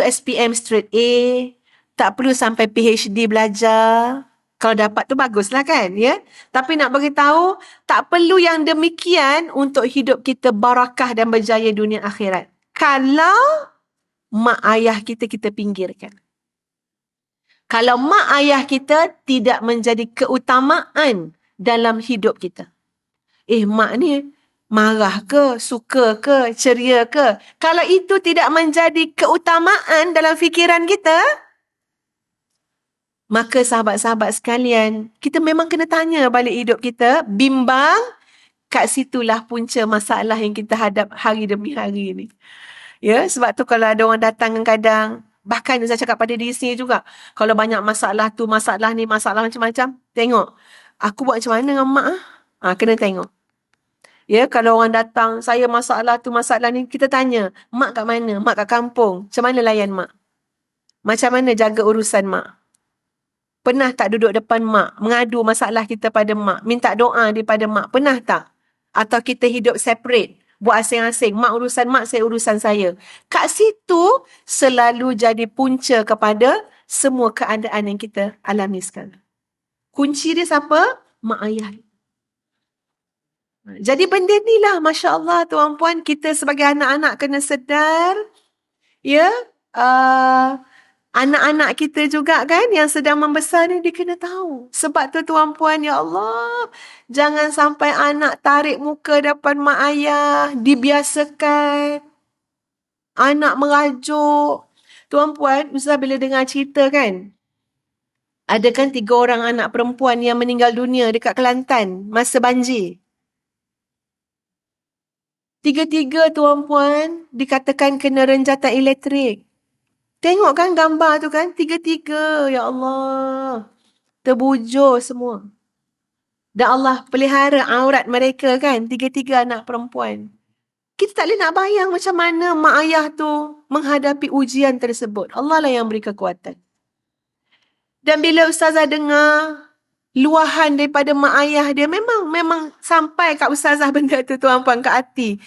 SPM straight A, tak perlu sampai PhD belajar. Kalau dapat tu baguslah kan, ya? Tapi nak bagi tahu, tak perlu yang demikian untuk hidup kita barakah dan berjaya dunia akhirat. Kalau mak ayah kita pinggirkan. Kalau mak ayah kita tidak menjadi keutamaan dalam hidup kita. Mak ni marah ke, suka ke, ceria ke? Kalau itu tidak menjadi keutamaan dalam fikiran kita, maka sahabat-sahabat sekalian, kita memang kena tanya balik hidup kita, bimbang, kat situlah punca masalah yang kita hadap hari demi hari ni. Ya, sebab tu kalau ada orang datang kadang, bahkan saya cakap pada diri sendiri juga, kalau banyak masalah tu, masalah ni, masalah macam-macam, tengok, aku buat macam mana dengan mak? Kena tengok. Ya, kalau orang datang, saya masalah tu, masalah ni, kita tanya, mak kat mana? Mak kat kampung. Macam mana layan mak? Macam mana jaga urusan mak? Pernah tak duduk depan mak, mengadu masalah kita pada mak, minta doa daripada mak? Pernah tak? Atau kita hidup separate, buat asing-asing, mak urusan mak, saya urusan saya. Kat situ selalu jadi punca kepada semua keadaan yang kita alami sekarang. Kunci dia siapa? Mak ayah. Jadi benda ni lah, Masya Allah tuan-puan, kita sebagai anak-anak kena sedar, ya, anak-anak kita juga kan yang sedang membesar ni dia kena tahu. Sebab tu tuan-puan, ya Allah, jangan sampai anak tarik muka depan mak ayah, dibiasakan. Anak merajuk. Tuan-puan, Ustazah bila dengar cerita kan, ada kan 3 orang anak perempuan yang meninggal dunia dekat Kelantan masa banjir. 3-3 tuan-puan dikatakan kena renjatan elektrik. Tengok kan gambar tu kan, 3-3, ya Allah. Terbujur semua. Dan Allah pelihara aurat mereka kan, 3-3 anak perempuan. Kita tak boleh nak bayang macam mana mak ayah tu menghadapi ujian tersebut. Allah lah yang beri kekuatan. Dan bila Ustazah dengar luahan daripada mak ayah dia, memang sampai kat Ustazah benda tu tuan-puan, kat hati.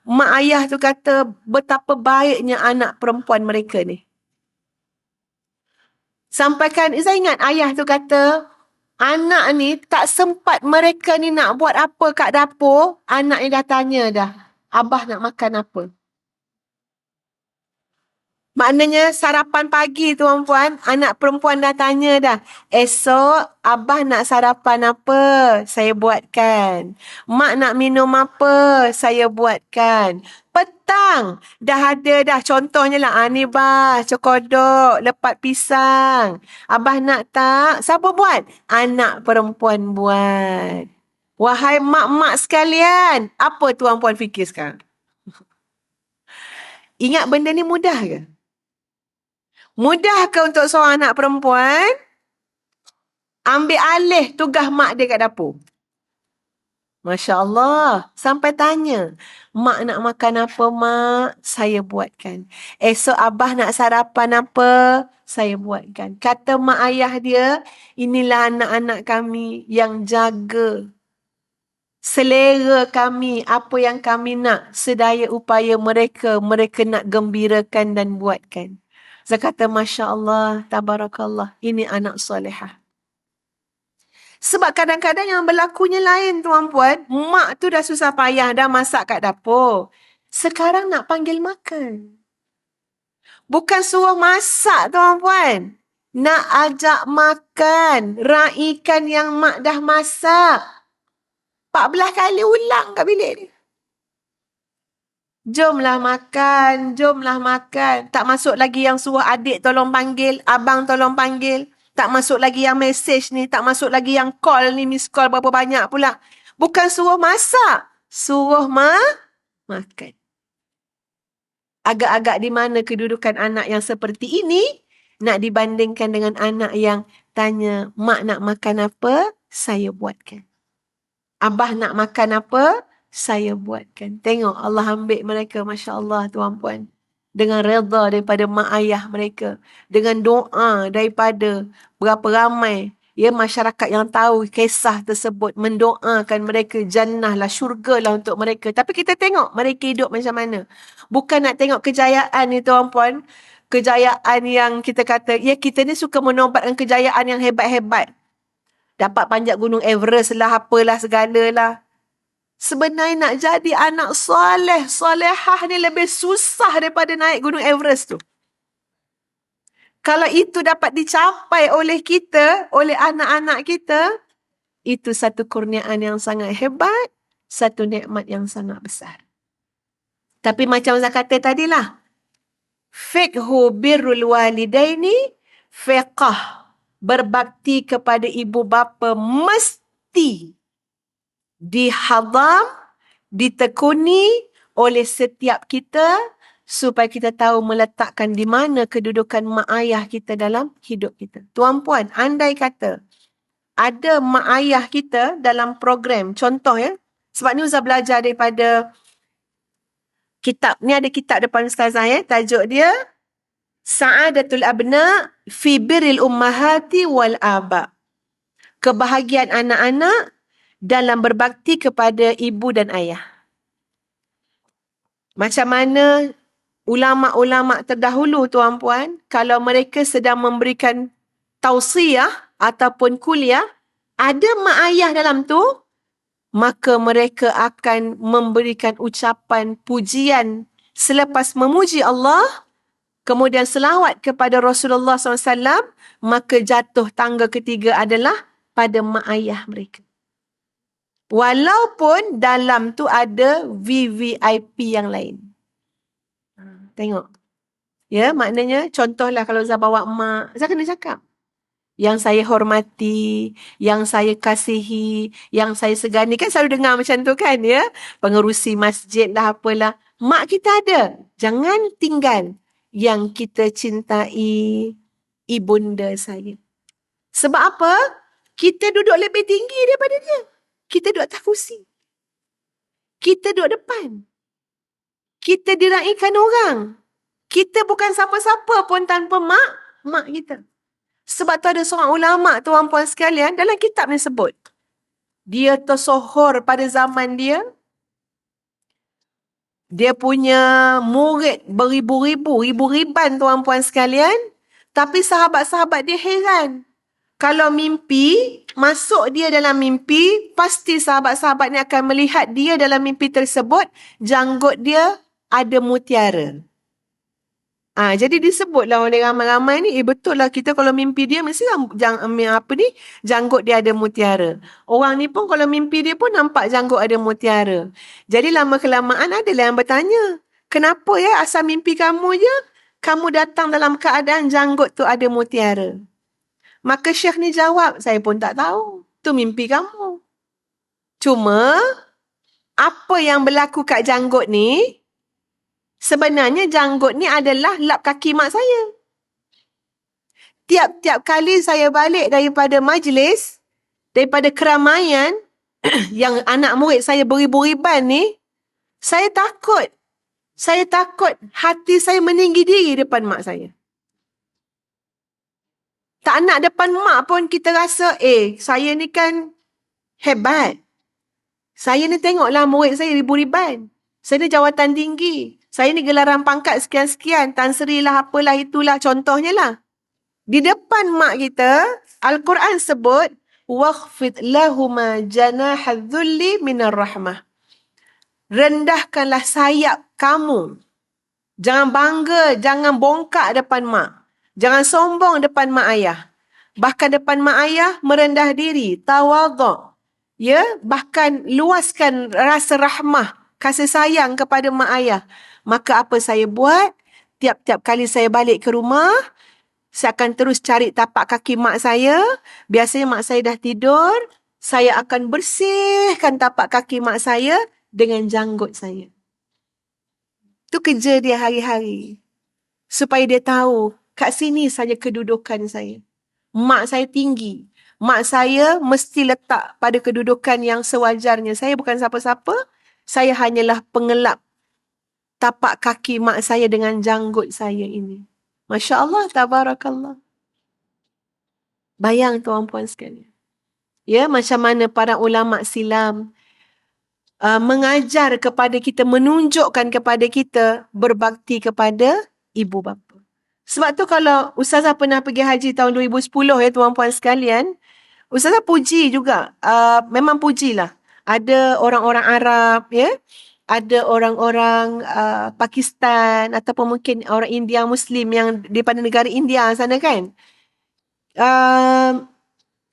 Mak ayah tu kata betapa baiknya anak perempuan mereka ni. Sampaikan, saya ingat ayah tu kata, anak ni tak sempat mereka ni nak buat apa kat dapur, anak ni dah tanya dah, abah nak makan apa? Maknanya sarapan pagi tuan-puan, anak perempuan dah tanya dah. Esok abah nak sarapan apa? Saya buatkan. Mak nak minum apa? Saya buatkan. Petang dah ada dah, contohnya lah, ni bah, cokodok, lepat pisang. Abah nak tak? Siapa buat? Anak perempuan buat. Wahai mak-mak sekalian, apa tuan-puan fikir sekarang? Ingat benda ni mudah ke? Mudah ke untuk seorang anak perempuan ambil alih tugas mak dia kat dapur? Masya Allah. Sampai tanya, mak nak makan apa mak? Saya buatkan. Esok abah nak sarapan apa? Saya buatkan. Kata mak ayah dia, inilah anak-anak kami yang jaga selera kami, apa yang kami nak, sedaya upaya mereka nak gembirakan dan buatkan. Saya kata, Masya Allah, Tabarakallah, ini anak solehah. Sebab kadang-kadang yang berlakunya lain, tuan-puan. Mak tu dah susah payah, dah masak kat dapur. Sekarang nak panggil makan. Bukan suruh masak, tuan-puan. Nak ajak makan. Raikan yang mak dah masak. 14 kali ulang kat bilik ni. Jomlah makan, jomlah makan. Tak masuk lagi yang suruh adik tolong panggil, abang tolong panggil. Tak masuk lagi yang message ni, tak masuk lagi yang call ni, miss call berapa banyak pula. Bukan suruh masak, suruh makan. Agak-agak di mana kedudukan anak yang seperti ini nak dibandingkan dengan anak yang tanya, mak nak makan apa? Saya buatkan. Abah nak makan apa? Saya buatkan. Tengok Allah ambil mereka, Masya Allah tuan-puan. Dengan redha daripada mak ayah mereka. Dengan doa daripada berapa ramai masyarakat yang tahu kisah tersebut. Mendoakan mereka, jannah lah, syurga lah untuk mereka. Tapi kita tengok mereka hidup macam mana. Bukan nak tengok kejayaan ni tuan-puan. Kejayaan yang kita kata, kita ni suka menobatkan kejayaan yang hebat-hebat. Dapat panjat gunung Everest lah, apalah segalalah. Sebenarnya nak jadi anak soleh, solehah ni lebih susah daripada naik gunung Everest tu. Kalau itu dapat dicapai oleh kita, oleh anak-anak kita, itu satu kurniaan yang sangat hebat, satu nikmat yang sangat besar. Tapi macam saya kata tadilah, fiqhu birrul walidaini, fiqh berbakti kepada ibu bapa mesti dihadam, ditekuni oleh setiap kita supaya kita tahu meletakkan di mana kedudukan mak ayah kita dalam hidup kita. Tuan-puan, andai kata ada mak ayah kita dalam program, contoh sebab ni Ustaz belajar daripada kitab, ni ada kitab depan Ustazah tajuk dia Sa'adatul abna fi birril ummahati wal aba. Kebahagiaan anak-anak dalam berbakti kepada ibu dan ayah. Macam mana ulama-ulama terdahulu, tuan-puan, kalau mereka sedang memberikan tausiah ataupun kuliah, ada mak ayah dalam tu, maka mereka akan memberikan ucapan pujian selepas memuji Allah, kemudian selawat kepada Rasulullah SAW, maka jatuh tangga ketiga adalah pada mak ayah mereka. Walaupun dalam tu ada VVIP yang lain. Tengok. Ya, maknanya contohlah kalau Zah bawa mak, Zah kena cakap. Yang saya hormati, yang saya kasihi, yang saya segani. Kan selalu dengar macam tu kan ya. Pengerusi masjid lah apalah. Mak kita ada. Jangan tinggal yang kita cintai ibunda saya. Sebab apa? Kita duduk lebih tinggi daripada dia. Kita duduk atas kursi. Kita duduk depan. Kita diraikan orang. Kita bukan siapa-siapa pun tanpa mak kita. Sebab tu ada seorang ulama, tuan-puan sekalian, dalam kitab ni sebut. Dia tersohor pada zaman dia. Dia punya murid beribu-ribu, ribu-riban tuan-puan sekalian. Tapi sahabat-sahabat dia heran. Kalau mimpi, masuk dia dalam mimpi, pasti sahabat-sahabat ni akan melihat dia dalam mimpi tersebut, janggut dia ada mutiara. Jadi disebutlah oleh ramai-ramai ni, betul lah kita kalau mimpi dia mesti janggut dia ada mutiara. Orang ni pun kalau mimpi dia pun nampak janggut ada mutiara. Jadi lama-kelamaan adalah yang bertanya, kenapa ya asal mimpi kamu je, kamu datang dalam keadaan janggut tu ada mutiara? Maka Syekh ni jawab, saya pun tak tahu. Tu mimpi kamu. Cuma, apa yang berlaku kat janggut ni, sebenarnya janggut ni adalah lap kaki mak saya. Tiap-tiap kali saya balik daripada majlis, daripada keramaian, yang anak murid saya beribu-riban ni, saya takut. Saya takut hati saya meninggi diri depan mak saya. Tak nak depan mak pun kita rasa, saya ni kan hebat. Saya ni tengoklah murid saya ribu-riban. Saya ni jawatan tinggi. Saya ni gelaran pangkat sekian-sekian. Tan Sri lah, apalah, itulah contohnya lah. Di depan mak kita, Al-Quran sebut, وَخْفِضْ لَهُمَا جَنَاحَ الذُّلِّ مِنَ الرَّحْمَةِ. Rendahkanlah sayap kamu. Jangan bangga, jangan bongkak depan mak. Jangan sombong depan mak ayah. Bahkan depan mak ayah, merendah diri, tawadhu'. Ya, bahkan luaskan rasa rahmah, kasih sayang kepada mak ayah. Maka apa saya buat? Tiap-tiap kali saya balik ke rumah, saya akan terus cari tapak kaki mak saya. Biasanya mak saya dah tidur, saya akan bersihkan tapak kaki mak saya dengan janggut saya. Itu kerja dia hari-hari. Supaya dia tahu, kat sini saja kedudukan saya. Mak saya tinggi. Mak saya mesti letak pada kedudukan yang sewajarnya. Saya bukan siapa-siapa. Saya hanyalah pengelap tapak kaki mak saya dengan janggut saya ini. Masya Allah, tabarakallah. Bayang tuan-puan sekalian. Ya, macam mana para ulama silam mengajar kepada kita, menunjukkan kepada kita berbakti kepada ibu bapa. Sebab tu kalau Ustazah pernah pergi haji tahun 2010 ya tuan-puan sekalian, Ustazah puji juga, memang pujilah. Ada orang-orang Arab ya, ada orang-orang Pakistan ataupun mungkin orang India Muslim yang daripada negara India sana kan.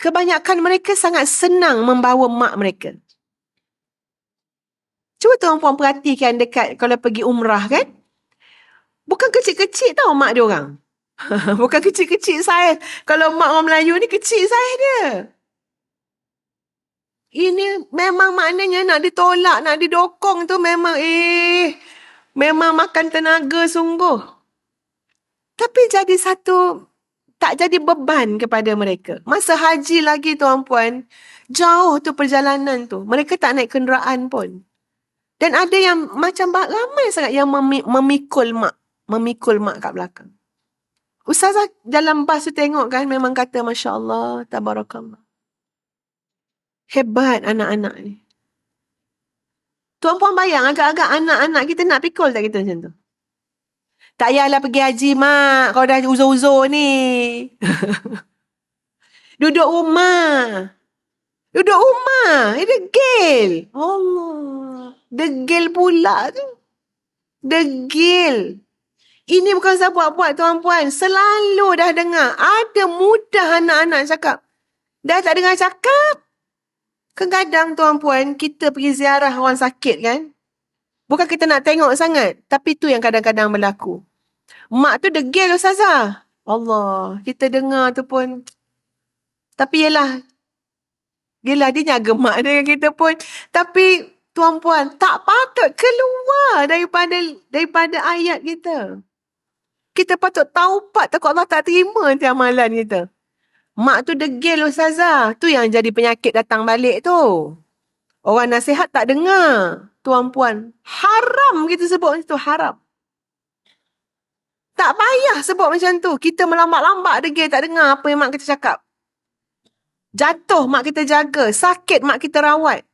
Kebanyakan mereka sangat senang membawa mak mereka. Cuba tuan-puan perhatikan dekat kalau pergi umrah kan. Bukan kecil-kecil tau mak dia orang. Bukan kecil-kecil saya. Kalau mak orang Melayu ni kecil saya dia. Ini memang maknanya nak ditolak, nak didokong tu memang memang makan tenaga sungguh. Tapi jadi satu, tak jadi beban kepada mereka. Masa haji lagi tuan-puan, jauh tu perjalanan tu. Mereka tak naik kenderaan pun. Dan ada yang macam ramai sangat yang memikul mak kat belakang. Ustazah dalam bas tu tengok kan, memang kata Masya Allah, Tabarakallah. Hebat anak-anak ni. Tuan-puan bayang agak-agak anak-anak kita nak pikul tak kita macam tu? Tak payahlah pergi haji, Mak. Kau dah uzur-uzur ni. Duduk rumah. Duduk rumah. Degil. Allah. Degil pula tu. Degil. Ini bukan saya buat-buat, tuan-puan. Selalu dah dengar. Ada mudah anak-anak cakap. Dah tak dengar cakap. Kadang-kadang, tuan-puan, kita pergi ziarah orang sakit kan. Bukan kita nak tengok sangat. Tapi tu yang kadang-kadang berlaku. Mak tu degil, Ustazah. Allah. Kita dengar tu pun. Tapi yelah. Yelah, dia jaga mak dia kita pun. Tapi, tuan-puan, tak patut keluar daripada ayat kita. Kita patut taubat, takut Allah tak terima nanti amalan kita. Mak tu degil, Ustazah. Tu yang jadi penyakit datang balik tu. Orang nasihat tak dengar. Tuan-puan, haram kita sebut macam tu, haram. Tak payah sebut macam tu. Kita melambat-lambat degil tak dengar apa yang mak kita cakap. Jatuh mak kita jaga. Sakit mak kita rawat.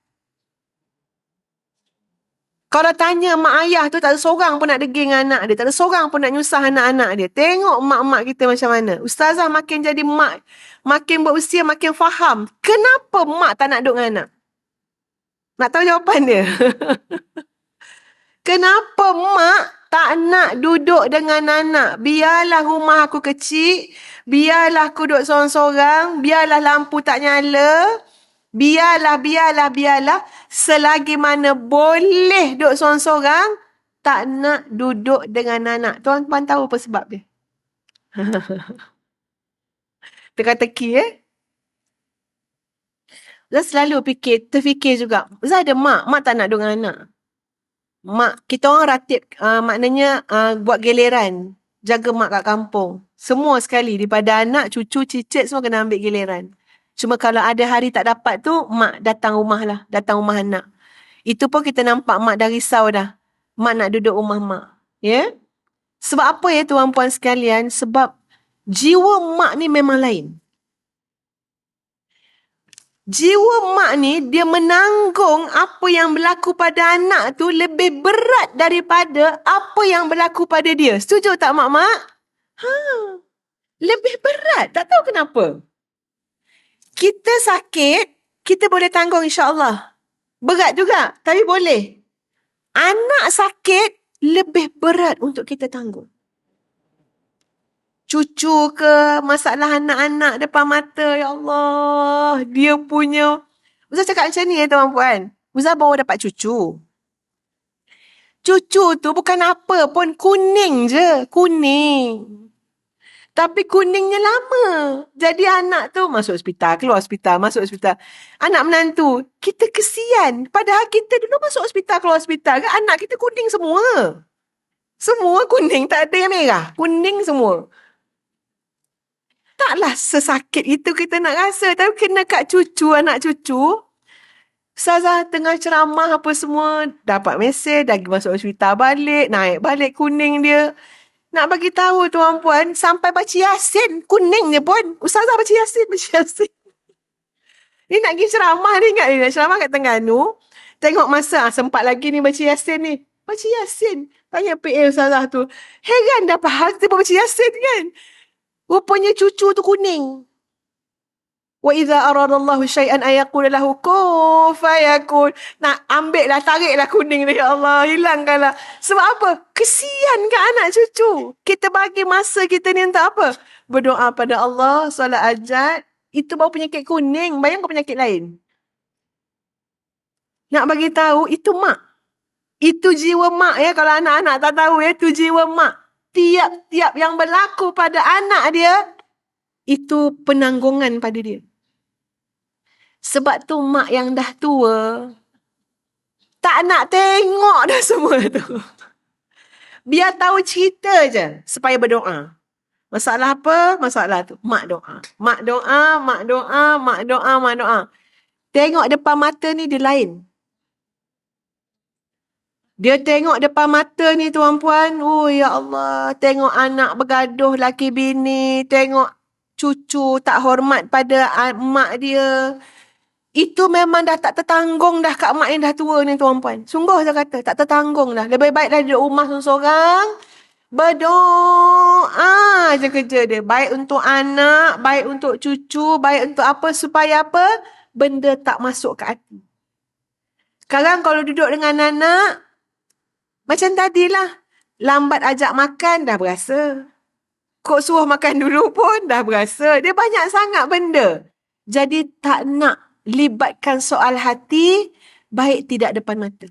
Kalau tanya mak ayah tu tak ada seorang pun nak degil dengan anak dia. Tak ada seorang pun nak nyusah anak-anak dia. Tengok mak-mak kita macam mana. Ustazah makin jadi mak. Makin berusia makin faham. Kenapa mak tak nak duduk dengan anak? Nak tahu jawapan dia? Kenapa mak tak nak duduk dengan anak? Biarlah rumah aku kecil. Biarlah aku duduk sorang-sorang. Biarlah lampu tak nyala. Biarlah. Selagi mana boleh duduk sorang-sorang, tak nak duduk dengan anak. Tuan-tuan tahu apa sebab dia? Teka-teki Ustaz selalu terfikir juga. Ustaz ada mak tak nak duduk dengan anak. Mak, kita orang ratib, maknanya buat giliran. Jaga mak kat kampung. Semua sekali, daripada anak, cucu, cicit, semua kena ambil giliran. Cuma kalau ada hari tak dapat tu, mak datang rumah lah. Datang rumah anak. Itu pun kita nampak mak dah risau dah. Mak nak duduk rumah mak. Ya? Sebab apa ya tuan-puan sekalian? Sebab jiwa mak ni memang lain. Jiwa mak ni, dia menanggung apa yang berlaku pada anak tu lebih berat daripada apa yang berlaku pada dia. Setuju tak mak-mak? Lebih berat. Tak tahu kenapa. Kita sakit, kita boleh tanggung insya-Allah. Berat juga, tapi boleh. Anak sakit, lebih berat untuk kita tanggung. Cucu ke, masalah anak-anak depan mata, ya Allah. Dia punya. Ustaz cakap macam ni tuan-puan. Ustaz baru dapat cucu. Cucu tu bukan apa pun, kuning je. Kuning. Tapi kuningnya lama. Jadi anak tu masuk hospital, keluar hospital, masuk hospital. Anak menantu, kita kesian. Padahal kita dulu masuk hospital, keluar hospital. Kan anak kita kuning semua. Semua kuning, tak ada yang merah. Kuning semua. Taklah sesakit itu kita nak rasa. Tapi kena kat cucu, anak cucu. Ustazah tengah ceramah apa semua. Dapat mesej, dah masuk hospital balik. Naik balik kuning dia. Nak bagi tahu tuan-puan, sampai baca Yasin, kuning je pun. Ustazah baca Yasin. Ni nak pergi ceramah ni, ingat ni nak ceramah kat Terengganu. Tengok masa, sempat lagi ni baca Yasin ni. Baca Yasin. Tanya PA Ustazah tu. Heran dah faham kita baca Yasin kan. Rupanya cucu tu kuning. Wa idza aradallahu syai'an ayaqul lahu kun fayakun. Nak ambil lah, tarik lah kuning ni, ya Allah, hilangkanlah. Sebab apa? Kesian ke anak cucu. Kita bagi masa kita ni untuk apa? Berdoa pada Allah, solat hajat. Itu baru penyakit kuning. Bayangkan penyakit lain. Nak bagi tahu itu mak. Itu jiwa mak ya. Kalau anak-anak tak tahu ya, itu jiwa mak. Tiap-tiap yang berlaku pada anak dia, itu penanggungan pada dia. Sebab tu mak yang dah tua, tak nak tengok dah semua tu. Biar tahu cerita je, supaya berdoa. Masalah apa? Masalah tu. Mak doa. Mak doa, mak doa, mak doa, mak doa. Tengok depan mata ni dia lain. Dia tengok depan mata ni tuan-puan. Oh ya Allah. Tengok anak bergaduh laki bini. Tengok cucu tak hormat pada mak dia. Itu memang dah tak tertanggung dah kat mak yang dah tua ni tuan-puan. Sungguh saya kata. Tak tertanggung dah. Lebih baik dah duduk rumah seorang-seorang. Berdoa je kerja dia. Baik untuk anak. Baik untuk cucu. Baik untuk apa. Supaya apa? Benda tak masuk ke hati. Sekarang kalau duduk dengan anak. Macam tadilah. Lambat ajak makan dah berasa. Kok suruh makan dulu pun dah berasa. Dia banyak sangat benda. Jadi tak nak libatkan soal hati. Baik tidak depan mata.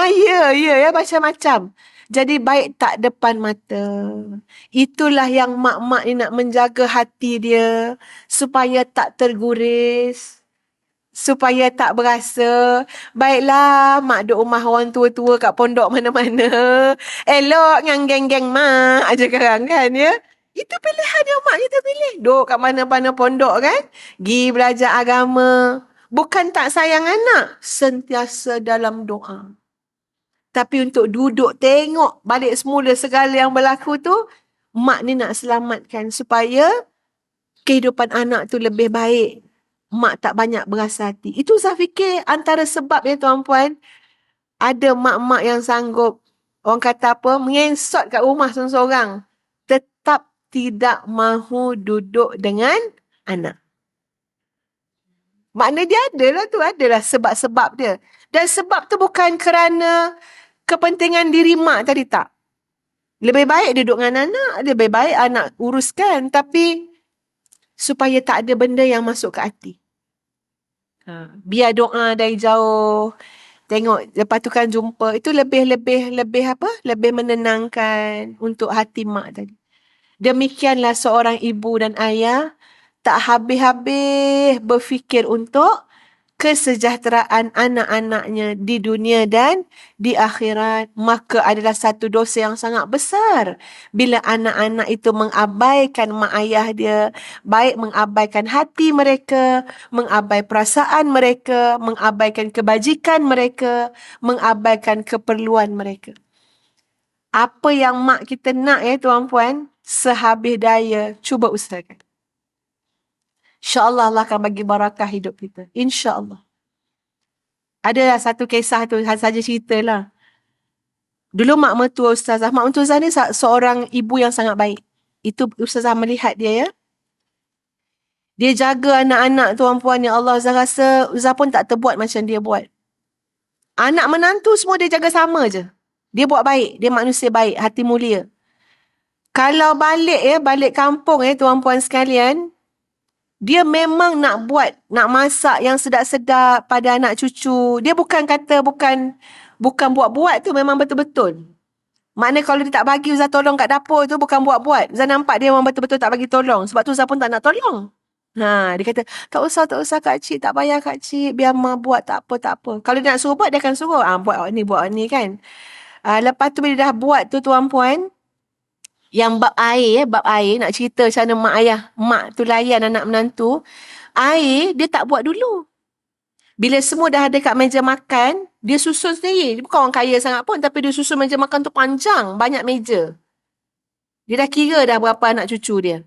Ya, macam-macam. Jadi baik tak depan mata. Itulah yang mak-mak ni nak menjaga hati dia. Supaya tak terguris. Supaya tak berasa. Baiklah, mak duduk rumah orang tua-tua kat pondok mana-mana. Elok dengan geng-geng mak aja sekarang kan ya. Itu pilihan yang mak kita pilih. Duduk kat mana-mana pondok kan. Gi belajar agama. Bukan tak sayang anak. Sentiasa dalam doa. Tapi untuk duduk tengok balik semula segala yang berlaku tu, mak ni nak selamatkan supaya kehidupan anak tu lebih baik. Mak tak banyak berasa hati. Itu saya fikir antara sebab ya tuan-puan, ada mak-mak yang sanggup, orang kata apa, mengesot kat rumah seorang-seorang. Tetap tidak mahu duduk dengan anak. Makna dia adalah sebab-sebab dia. Dan sebab tu bukan kerana kepentingan diri mak tadi tak. Lebih baik duduk dengan anak, lebih baik anak uruskan. Tapi supaya tak ada benda yang masuk ke hati. Biar doa dari jauh. Tengok, lepas tu kan jumpa. Itu lebih apa? Lebih menenangkan untuk hati mak tadi. Demikianlah seorang ibu dan ayah tak habis-habis berfikir untuk kesejahteraan anak-anaknya di dunia dan di akhirat. Maka adalah satu dosa yang sangat besar bila anak-anak itu mengabaikan mak ayah dia, baik mengabaikan hati mereka, mengabaikan perasaan mereka, mengabaikan kebajikan mereka, mengabaikan keperluan mereka. Apa yang mak kita nak tuan-puan, sehabis daya cuba usahakan. InsyaAllah Allah akan bagi barakah hidup kita. InsyaAllah. Adalah satu kisah tu, saja ceritalah. Dulu mak mertua Ustazah. Mak mertua Ustazah ni seorang ibu yang sangat baik. Itu Ustazah melihat dia ya. Dia jaga anak-anak tuan-puan ya Allah. Ustazah rasa Ustazah pun tak terbuat macam dia buat. Anak menantu semua dia jaga sama je. Dia buat baik. Dia manusia baik. Hati mulia. Kalau balik kampung tuan-puan sekalian. Dia memang nak masak yang sedap-sedap pada anak cucu. Dia bukan buat-buat tu, memang betul-betul. Maknanya kalau dia tak bagi Ustaz tolong kat dapur tu, bukan buat-buat. Ustaz nampak dia memang betul-betul tak bagi tolong. Sebab tu Ustaz pun tak nak tolong. Dia kata, tak usah Kak Cik, tak payah Kak Cik, biar Mak buat, tak apa. Kalau dia nak suruh buat, dia akan suruh. Buat ni kan. Lepas tu bila dia dah buat tu tuan-puan, yang bab air nak cerita macam mana mak tu layan anak menantu. Air dia tak buat dulu. Bila semua dah ada kat meja makan, dia susun sendiri. Dia bukan orang kaya sangat pun, tapi dia susun meja makan tu panjang, banyak meja. Dia dah kira dah berapa anak cucu dia.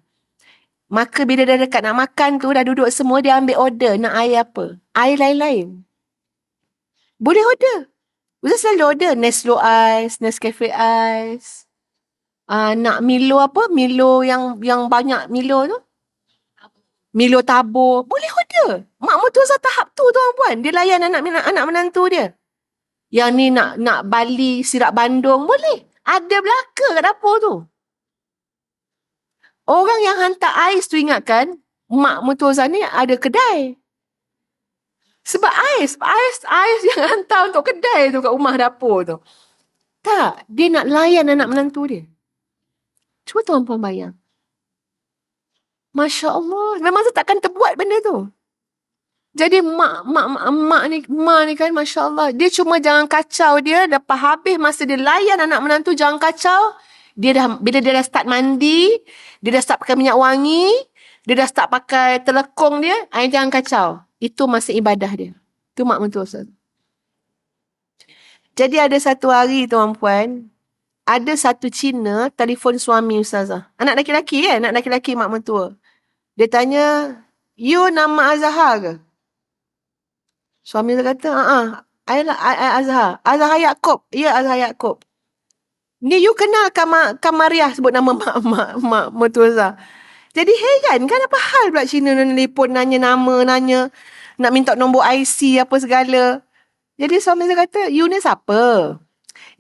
Maka bila dah dekat nak makan tu, dah duduk semua, dia ambil order nak air apa. Air lain-lain. Boleh order. Ustaz selalu order Neslo Ice, Nescafe Ice. Nak Milo apa? Milo yang banyak Milo tu. Milo tabur. Boleh order. Mak mertua Ustaz tahap tu tuan-puan. Dia layan anak menantu dia. Yang ni nak bali sirap bandung. Boleh. Ada belaka kat dapur tu. Orang yang hantar ais tu ingatkan, mak mertua Ustaz ni ada kedai. Sebab ais yang hantar untuk kedai tu kat rumah dapur tu. Tak. Dia nak layan anak menantu dia. Cuba tuan-puan bayang. Masya Allah. Memang saya takkan terbuat benda tu. Jadi mak ni kan Masya Allah. Dia cuma jangan kacau dia. Lepas habis masa dia layan anak menantu, jangan kacau. Bila dia dah start mandi, dia dah start pakai minyak wangi, dia dah start pakai telekong dia, jangan kacau. Itu masa ibadah dia. Itu mak mentua Ustaz. Jadi ada satu hari tuan-puan, ada satu Cina telefon suami Ustazah. Anak lelaki-lelaki kan? Anak lelaki-lelaki mak mentua. Dia tanya, you nama Azhar ke? Suami dia kata, I Azhar. Azhar Yaakob. Ya, Azhar Yaakob. Ni you kenal Kamariah sebut nama mak mentua Azhar. Jadi heran kan apa hal pula Cina telefon nanya nama, nanya nak minta nombor IC apa segala. Jadi suami saya kata, you ni siapa?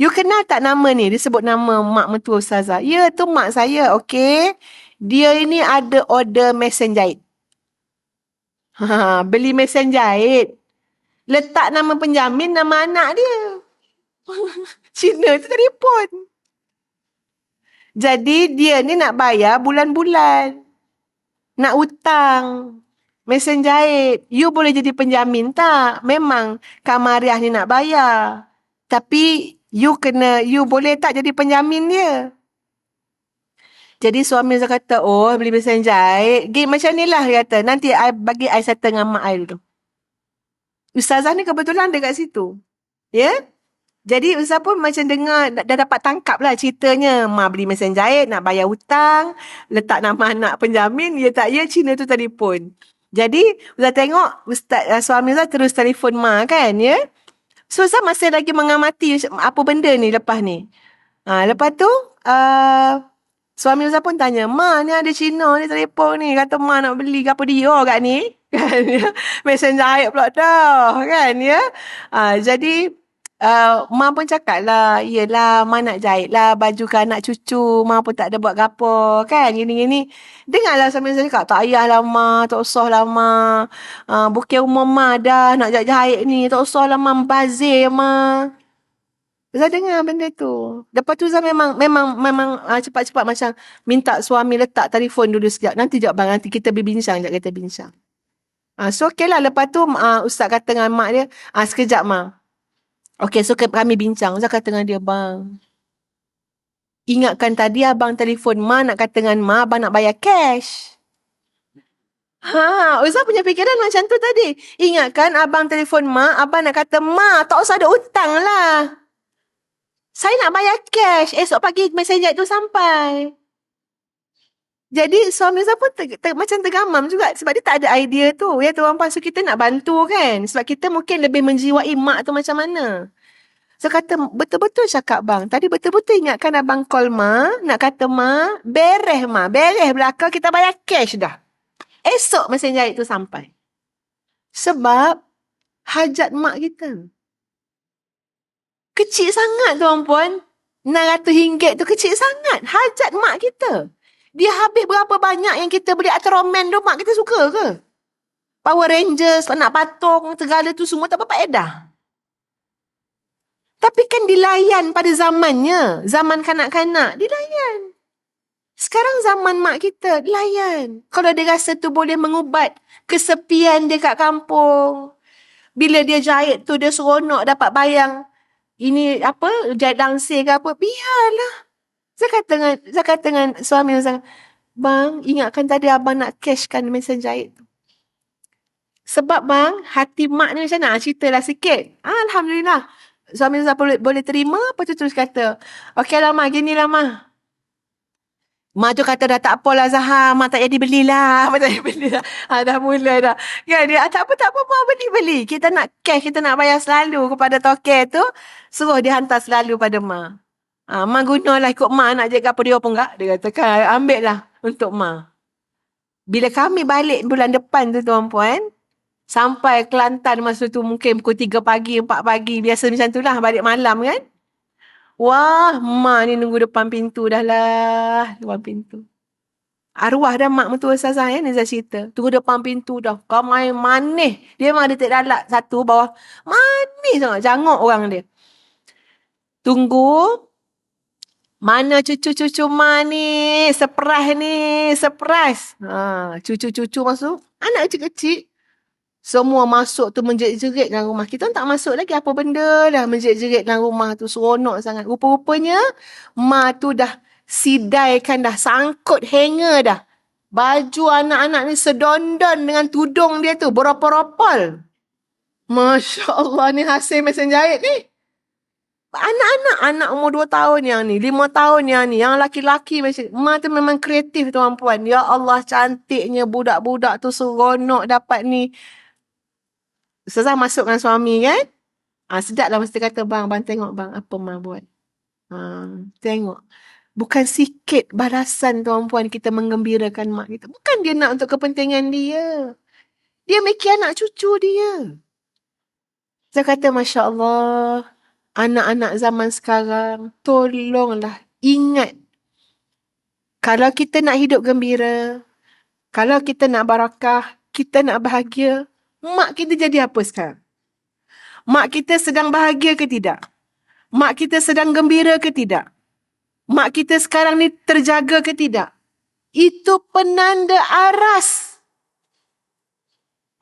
You kenal tak nama ni? Dia sebut nama mak mentua Ustazah. Ya, tu mak saya, okey. Dia ini ada order mesin jahit. Beli mesin jahit. Letak nama penjamin, nama anak dia. Cina tu telefon. Jadi dia ni nak bayar bulan-bulan. Nak hutang. Mesin jahit. You boleh jadi penjamin tak? Memang Kamariah ni nak bayar. Tapi you boleh tak jadi penjamin dia? Jadi suami saya kata, oh beli mesin jahit. Macam ni lah dia kata. Nanti bagi I settle dengan mak I dulu. Ustazah ni kebetulan dekat situ. Ya? Jadi Ustaz pun macam dengar, dah dapat tangkap lah ceritanya. Mak beli mesin jahit, nak bayar hutang, letak nama anak penjamin, ya tak ya, Cina tu telefon. Jadi Ustaz tengok, suami Ustaz terus telefon mak kan, ya. So Ustaz masih lagi mengamati apa benda ni lepas ni. Lepas tu, suami Ustaz pun tanya, Ma ni ada Cina ni telefon ni, kata Ma nak beli apa dia kat ni. Kan, ya. Mesin jahit pula dah, kan, ya. Jadi, Ma pun cakap lah, yelah, Ma nak jahit lah baju ke anak cucu, Ma pun tak ada buat apa, kan, gini-gini. Dengarlah suami saya cakap, tak payahlah Ma, tak usahlah Ma. Bukan umur Ma dah nak jahit ni, tak usahlah Ma, membazir Ma. Saya dengar benda tu. Lepas tu saya memang cepat-cepat macam minta suami letak telefon dulu sekejap. Nanti sekejap bang, nanti kita berbincang, kita bincang. So okey lah, lepas tu Ustaz kata dengan mak dia, sekejap Ma. Okey, so kami bincang. Ustaz kata dengan dia, bang, ingatkan tadi abang telefon Ma nak kata dengan Ma, abang nak bayar cash. Ustaz punya fikiran macam tu tadi. Ingatkan abang telefon Ma, abang nak kata Ma, tak usah ada hutang lah. Saya nak bayar cash. Esok pagi mesin jahit tu sampai. Jadi suami saya pun macam tergamam juga. Sebab dia tak ada idea tu. Ya tuan puan. So kita nak bantu kan. Sebab kita mungkin lebih menjiwai mak tu macam mana. So kata betul-betul cakap bang. Tadi betul-betul ingatkan abang call Ma. Nak kata Ma. Beres Ma. Beres belakang kita bayar cash dah. Esok mesin jahit tu sampai. Sebab hajat mak kita. Kecil sangat tuan-puan. RM600 tu kecil sangat. Hajat mak kita. Dia habis berapa banyak yang kita beli Ultraman tu, mak kita suka ke? Power Rangers, nak patung, segala tu semua tak apa edah. Tapi kan dilayan pada zamannya. Zaman kanak-kanak, dilayan. Sekarang zaman mak kita, dilayan. Kalau dia rasa tu boleh mengubat kesepian dia kat kampung. Bila dia jahit tu, dia seronok dapat bayang ini apa, jahit langsir ke apa, biarlah. Saya kata dengan suami saya, bang, ingatkan tadi abang nak cashkan mesin jahit tu. Sebab bang, hati mak ni macam mana? Ceritalah sikit. Alhamdulillah. Suami saya boleh terima, apa tu terus kata, okeylah Ma, ginilah Ma. Mak tu kata dah tak apalah Zahar, Mak tak jadi belilah. Mak tak jadi belilah. Dah mula dah. Kan dia, tak apa Mak beli. Kita nak cash, kita nak bayar selalu kepada token tu. Suruh dia hantar selalu pada Mak. Mak gunalah ikut Mak nak jaga apa dia pun enggak. Dia kata kan, ambil lah untuk Mak. Bila kami balik bulan depan tu tuan-puan, sampai Kelantan masa tu mungkin pukul 3 pagi, 4 pagi. Biasa macam tu lah, balik malam kan. Wah, Mak ni nunggu depan pintu dah lah. Depan pintu. Arwah dah mak mentua Ustazah ya, Nizah cerita. Tunggu depan pintu dah. Kau main manis. Dia memang ada tek lalat satu bawah. Manis sangat. Jangok orang dia. Tunggu. Mana cucu-cucu Ma ni? Surprise. Cucu-cucu masuk. Anak kecil-kecil. Semua masuk tu menjerit-jerit dalam rumah. Kita tak masuk lagi apa benda dah menjerit-jerit dalam rumah tu. Seronok sangat. Rupa-rupanya Ma tu dah sidaikan dah. Sangkut hanger dah. Baju anak-anak ni sedondon dengan tudung dia tu. Beropol-opol. Masya Allah ni hasil mesin jahit ni. Anak-anak, anak umur 2 tahun yang ni, 5 tahun yang ni, yang laki-laki macam, mak tu memang kreatif tuan-puan. Ya Allah, cantiknya budak-budak tu, seronok dapat ni. Ustazah masuk dengan suami kan? Sedap lah mesti kata, bang tengok bang, apa mak buat. Tengok. Bukan sikit balasan tuan-puan kita menggembirakan mak kita. Bukan dia nak untuk kepentingan dia. Dia mikir anak cucu dia. Saya kata, Masya Allah, anak-anak zaman sekarang, tolonglah ingat. Kalau kita nak hidup gembira, kalau kita nak barakah, kita nak bahagia, mak kita jadi apa sekarang? Mak kita sedang bahagia ke tidak? Mak kita sedang gembira ke tidak? Mak kita sekarang ni terjaga ke tidak? Itu penanda aras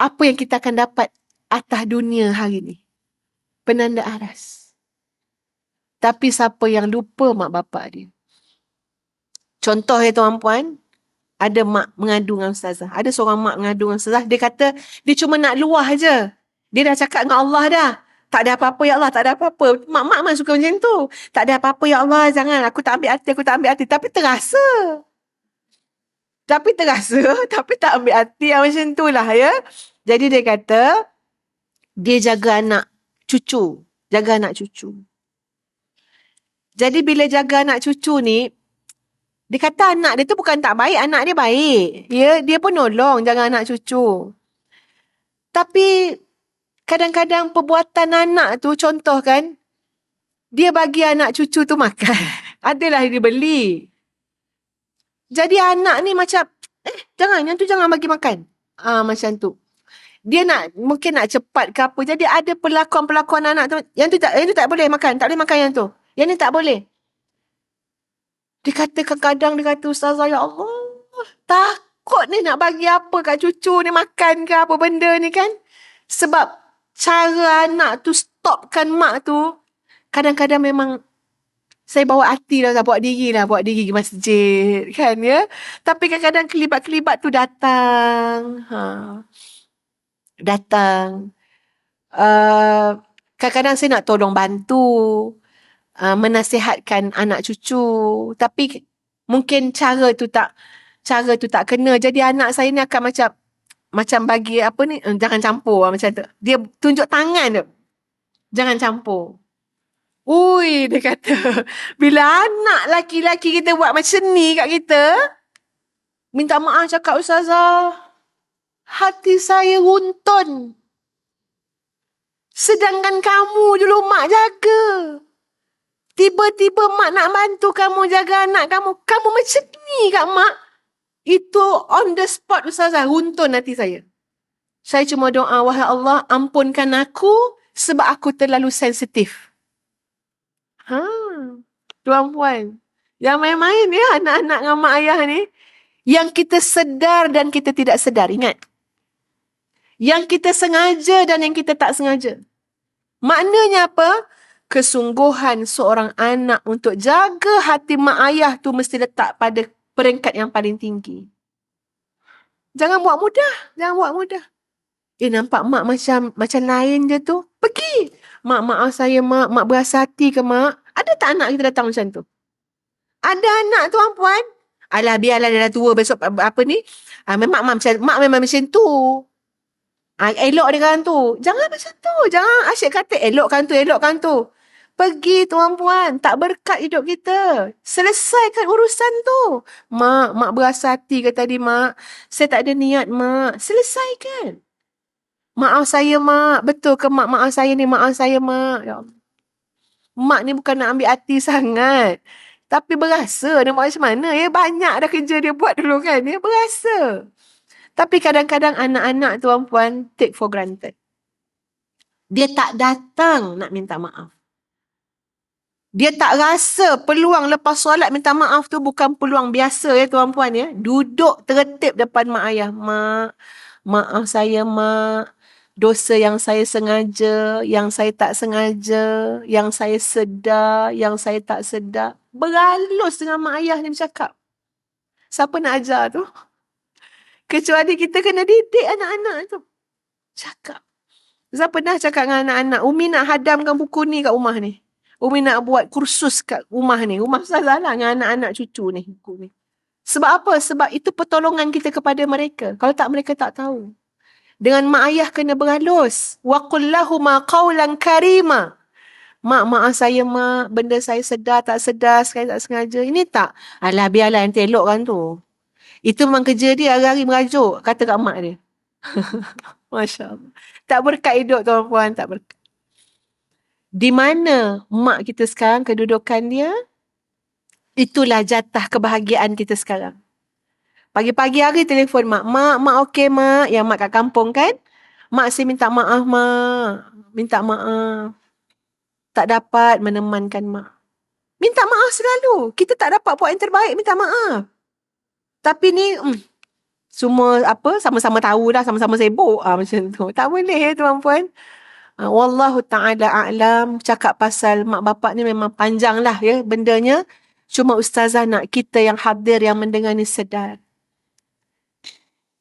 apa yang kita akan dapat atas dunia hari ni. Penanda aras. Tapi siapa yang lupa mak bapak dia? Contoh ya tuan-puan, ada mak mengadu dengan ustazah. Ada seorang mak mengadu dengan ustazah. Dia kata, dia cuma nak luah je. Dia dah cakap dengan Allah dah. Tak ada apa-apa ya Allah, tak ada apa-apa. Mak-mak memang suka macam tu. Tak ada apa-apa ya Allah, jangan. Aku tak ambil hati, aku tak ambil hati. Tapi terasa. Tapi tak ambil hati macam tu lah ya. Jadi dia kata, dia jaga anak cucu. Jaga anak cucu. Jadi bila jaga anak cucu ni, dia kata anak dia tu bukan tak baik, anak dia baik. Ya, dia pun nolong jaga anak cucu. Tapi kadang-kadang perbuatan anak tu, contoh kan, dia bagi anak cucu tu makan. Adalah dia beli. Jadi anak ni macam, jangan, yang tu jangan bagi makan. Macam tu. Dia mungkin nak cepat ke apa. Jadi ada pelakon-pelakon anak tu, yang tu tak boleh makan. Tak boleh makan yang tu. Yang ni tak boleh. Dia kata kadang-kadang, dia kata, Ustazah, ya Allah, takut ni nak bagi apa kat cucu ni makan ke apa benda ni kan. Sebab cara anak tu stopkan mak tu, kadang-kadang memang saya bawa hati lah, bawa diri ke masjid kan ya. Tapi kadang-kadang kelibat-kelibat tu datang. Datang. Kadang-kadang saya nak tolong bantu. Menasihatkan anak cucu. Tapi mungkin cara tu tak kena. Jadi anak saya ni akan macam bagi apa ni, jangan campur macam tu. Dia tunjuk tangan tu. Jangan campur. Ui, dia kata, bila anak laki-laki kita buat macam ni kat kita, minta maaf cakap Ustazah, hati saya runtun. Sedangkan kamu dulu mak jaga. Tiba-tiba mak nak bantu kamu jaga anak kamu. Kamu macam ni kat mak. Itu on the spot Ustazah, runtun hati saya. Saya cuma doa, wahai Allah, ampunkan aku sebab aku terlalu sensitif. Tuan-puan, yang main-main ya anak-anak dengan mak ayah ni, yang kita sedar dan kita tidak sedar, ingat. Yang kita sengaja dan yang kita tak sengaja. Maknanya apa? Kesungguhan seorang anak untuk jaga hati mak ayah tu mesti letak pada peringkat yang paling tinggi. Jangan buat mudah. Nampak mak macam lain je tu. Pergi. Mak, maaf saya mak berasa hati ke mak? Ada tak anak kita datang macam tu? Ada anak tuan-puan. Alah, biarlah dia dah tua besok apa ni. Mak memang macam tu. Elok dia kan tu. Jangan macam tu. Jangan asyik kata elokkan tu. Pergi tuan-puan. Tak berkat hidup kita. Selesaikan urusan tu. Mak berasa hati ke tadi mak. Saya tak ada niat mak. Selesaikan. Maaf saya mak. Betul ke mak maaf saya ni? Maaf saya mak. Ya Allah. Mak ni bukan nak ambil hati sangat. Tapi berasa dia buat macam mana ya. Banyak dah kerja dia buat dulu kan ya. Berasa. Tapi kadang-kadang anak-anak tuan-puan take for granted. Dia tak datang nak minta maaf. Dia tak rasa peluang lepas solat minta maaf tu bukan peluang biasa ya tuan-puan ya. Duduk tertib depan mak ayah. Mak, maaf saya mak. Dosa yang saya sengaja, yang saya tak sengaja, yang saya sedar, yang saya tak sedar. Berhalus dengan mak ayah ni bercakap. Siapa nak ajar tu? Kecuali kita kena didik anak-anak tu. Cakap. Saya pernah cakap dengan anak-anak, Umi nak hadamkan buku ni kat rumah ni. Umi nak buat kursus kat rumah ni. Rumah Ustazah lah dengan anak-anak cucu ni. Sebab apa? Sebab itu pertolongan kita kepada mereka. Kalau tak, mereka tak tahu. Dengan mak ayah kena berhalus. Wa qul lahuma qawlan karima. Mak, maaf saya mak, benda saya sedar tak sedar, sekali tak sengaja. Ini tak. Alah, biarlah yang elok kan tu. Itu memang kerja dia, hari-hari merajuk, kata kat mak dia. Masya Allah. Tak berkat hidup tuan-puan, tak berkat. Di mana mak kita sekarang, kedudukan dia, itulah jatah kebahagiaan kita sekarang. Pagi-pagi hari telefon mak. Mak okey mak. Yang mak kat kampung kan. Mak, saya minta maaf mak. Minta maaf. Tak dapat menemankan mak. Minta maaf selalu. Kita tak dapat buat yang terbaik, minta maaf. Tapi ni, semua sama-sama tahu dah, sama-sama sibuk. Macam tu. Tak boleh ya tuan-puan. Wallahu ta'ala a'lam. Cakap pasal mak bapak ni memang panjang lah ya bendanya. Cuma ustazah nak kita yang hadir, yang mendengar ni sedar.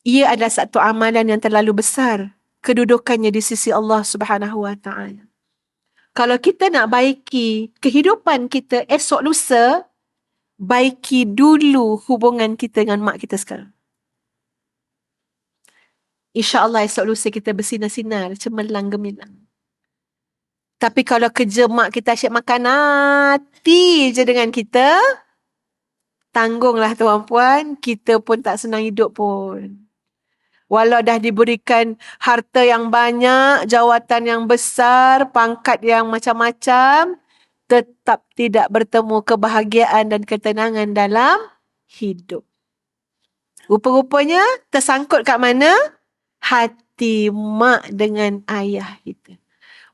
Ia adalah satu amalan yang terlalu besar. Kedudukannya di sisi Allah Subhanahu wa ta'ala. Kalau kita nak baiki kehidupan kita esok lusa, baiki dulu hubungan kita dengan mak kita sekarang. InsyaAllah esok lusa kita bersinar-sinar, cemerlang gemilang. Tapi kalau kerja mak kita asyik makan hati je dengan kita, tanggunglah tuan-puan, kita pun tak senang hidup pun. Walau dah diberikan harta yang banyak, jawatan yang besar, pangkat yang macam-macam, tetap tidak bertemu kebahagiaan dan ketenangan dalam hidup. Rupa-rupanya tersangkut kat mana? Hati mak dengan ayah kita.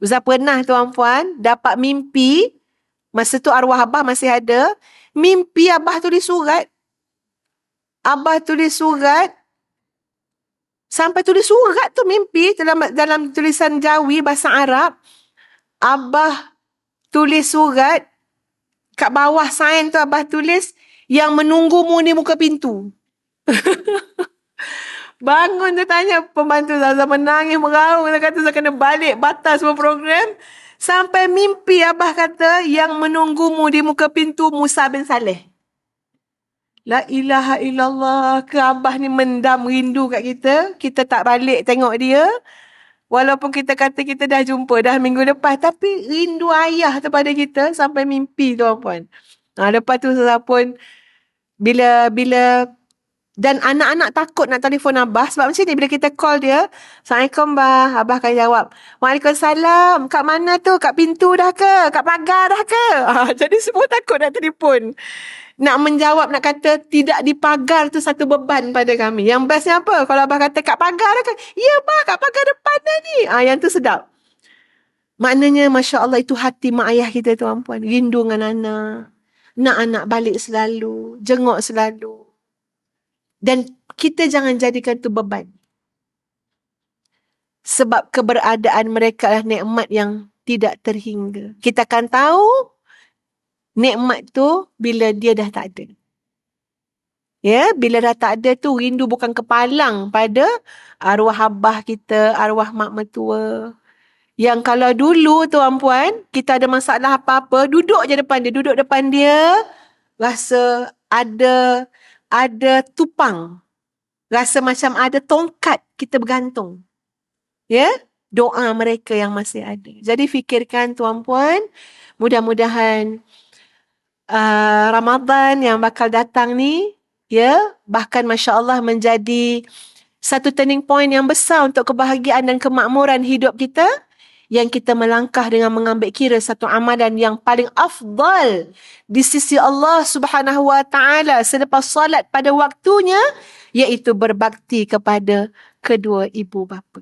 Ustaz pernah tuan-puan dapat mimpi, masa tu arwah abah masih ada, mimpi abah tulis surat. Abah tulis surat, sampai tulis surat tu mimpi dalam tulisan Jawi bahasa Arab. Abah tulis surat, kat bawah sign tu abah tulis, yang menunggumu di muka pintu. Bangun tu tanya pembantu Zaza, menangis meraung, dia kata saya kena balik batas semua program. Sampai mimpi abah kata, yang menunggumu di muka pintu Musa bin Saleh. La ilaha illallah. Ke abah ni mendam rindu kat kita. Kita tak balik tengok dia. Walaupun kita kata kita dah jumpa dah minggu lepas. Tapi rindu ayah tu pada kita sampai mimpi tuan-puan. Lepas tu saya pun bila dan anak-anak takut nak telefon abah. Sebab macam ni bila kita call dia, Assalamualaikum bah. Abah akan jawab, Waalaikumsalam. Kat mana tu? Kat pintu dah ke? Kat pagar dah ke? Jadi semua takut nak telefon. Nak menjawab, nak kata tidak di pagar tu satu beban pada kami. Yang bestnya apa? Kalau abah kata kat pagar dah kan? Ya bah, kat pagar depan dah ni. Yang tu sedap. Maknanya Masya Allah itu hati mak ayah kita tuan-puan. Rindu dengan anak. Nak anak balik selalu. Jenguk selalu. Dan kita jangan jadikan tu beban. Sebab keberadaan mereka adalah nikmat yang tidak terhingga. Kita akan tahu nikmat tu bila dia dah tak ada. Ya, bila dah tak ada tu rindu bukan kepalang pada arwah abah kita, arwah mak mertua. Yang kalau dulu tuan-puan, kita ada masalah apa-apa, duduk je depan dia, duduk depan dia, rasa ada tupang. Rasa macam ada tongkat kita bergantung. Ya, doa mereka yang masih ada. Jadi fikirkan tuan-puan, mudah-mudahan Ramadan yang bakal datang ni, ya, bahkan Masya Allah menjadi satu turning point yang besar untuk kebahagiaan dan kemakmuran hidup kita, yang kita melangkah dengan mengambil kira satu amalan yang paling afdal di sisi Allah Subhanahu wa ta'ala selepas salat pada waktunya, iaitu berbakti kepada kedua ibu bapa.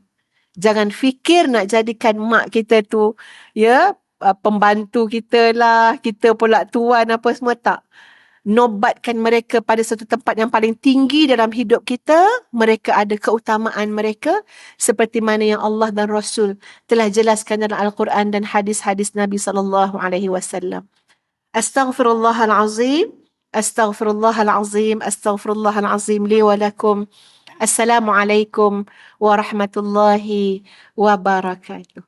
Jangan fikir nak jadikan mak kita tu, ya, pembantu kita lah, kita pula tuan apa semua, tak. Nobatkan mereka pada satu tempat yang paling tinggi dalam hidup kita. Mereka ada keutamaan mereka seperti mana yang Allah dan Rasul telah jelaskan dalam Al-Quran dan hadis-hadis Nabi SAW. Astaghfirullahalazim. Astaghfirullahalazim. Astaghfirullahalazim li wa lakum. Assalamualaikum warahmatullahi wabarakatuh.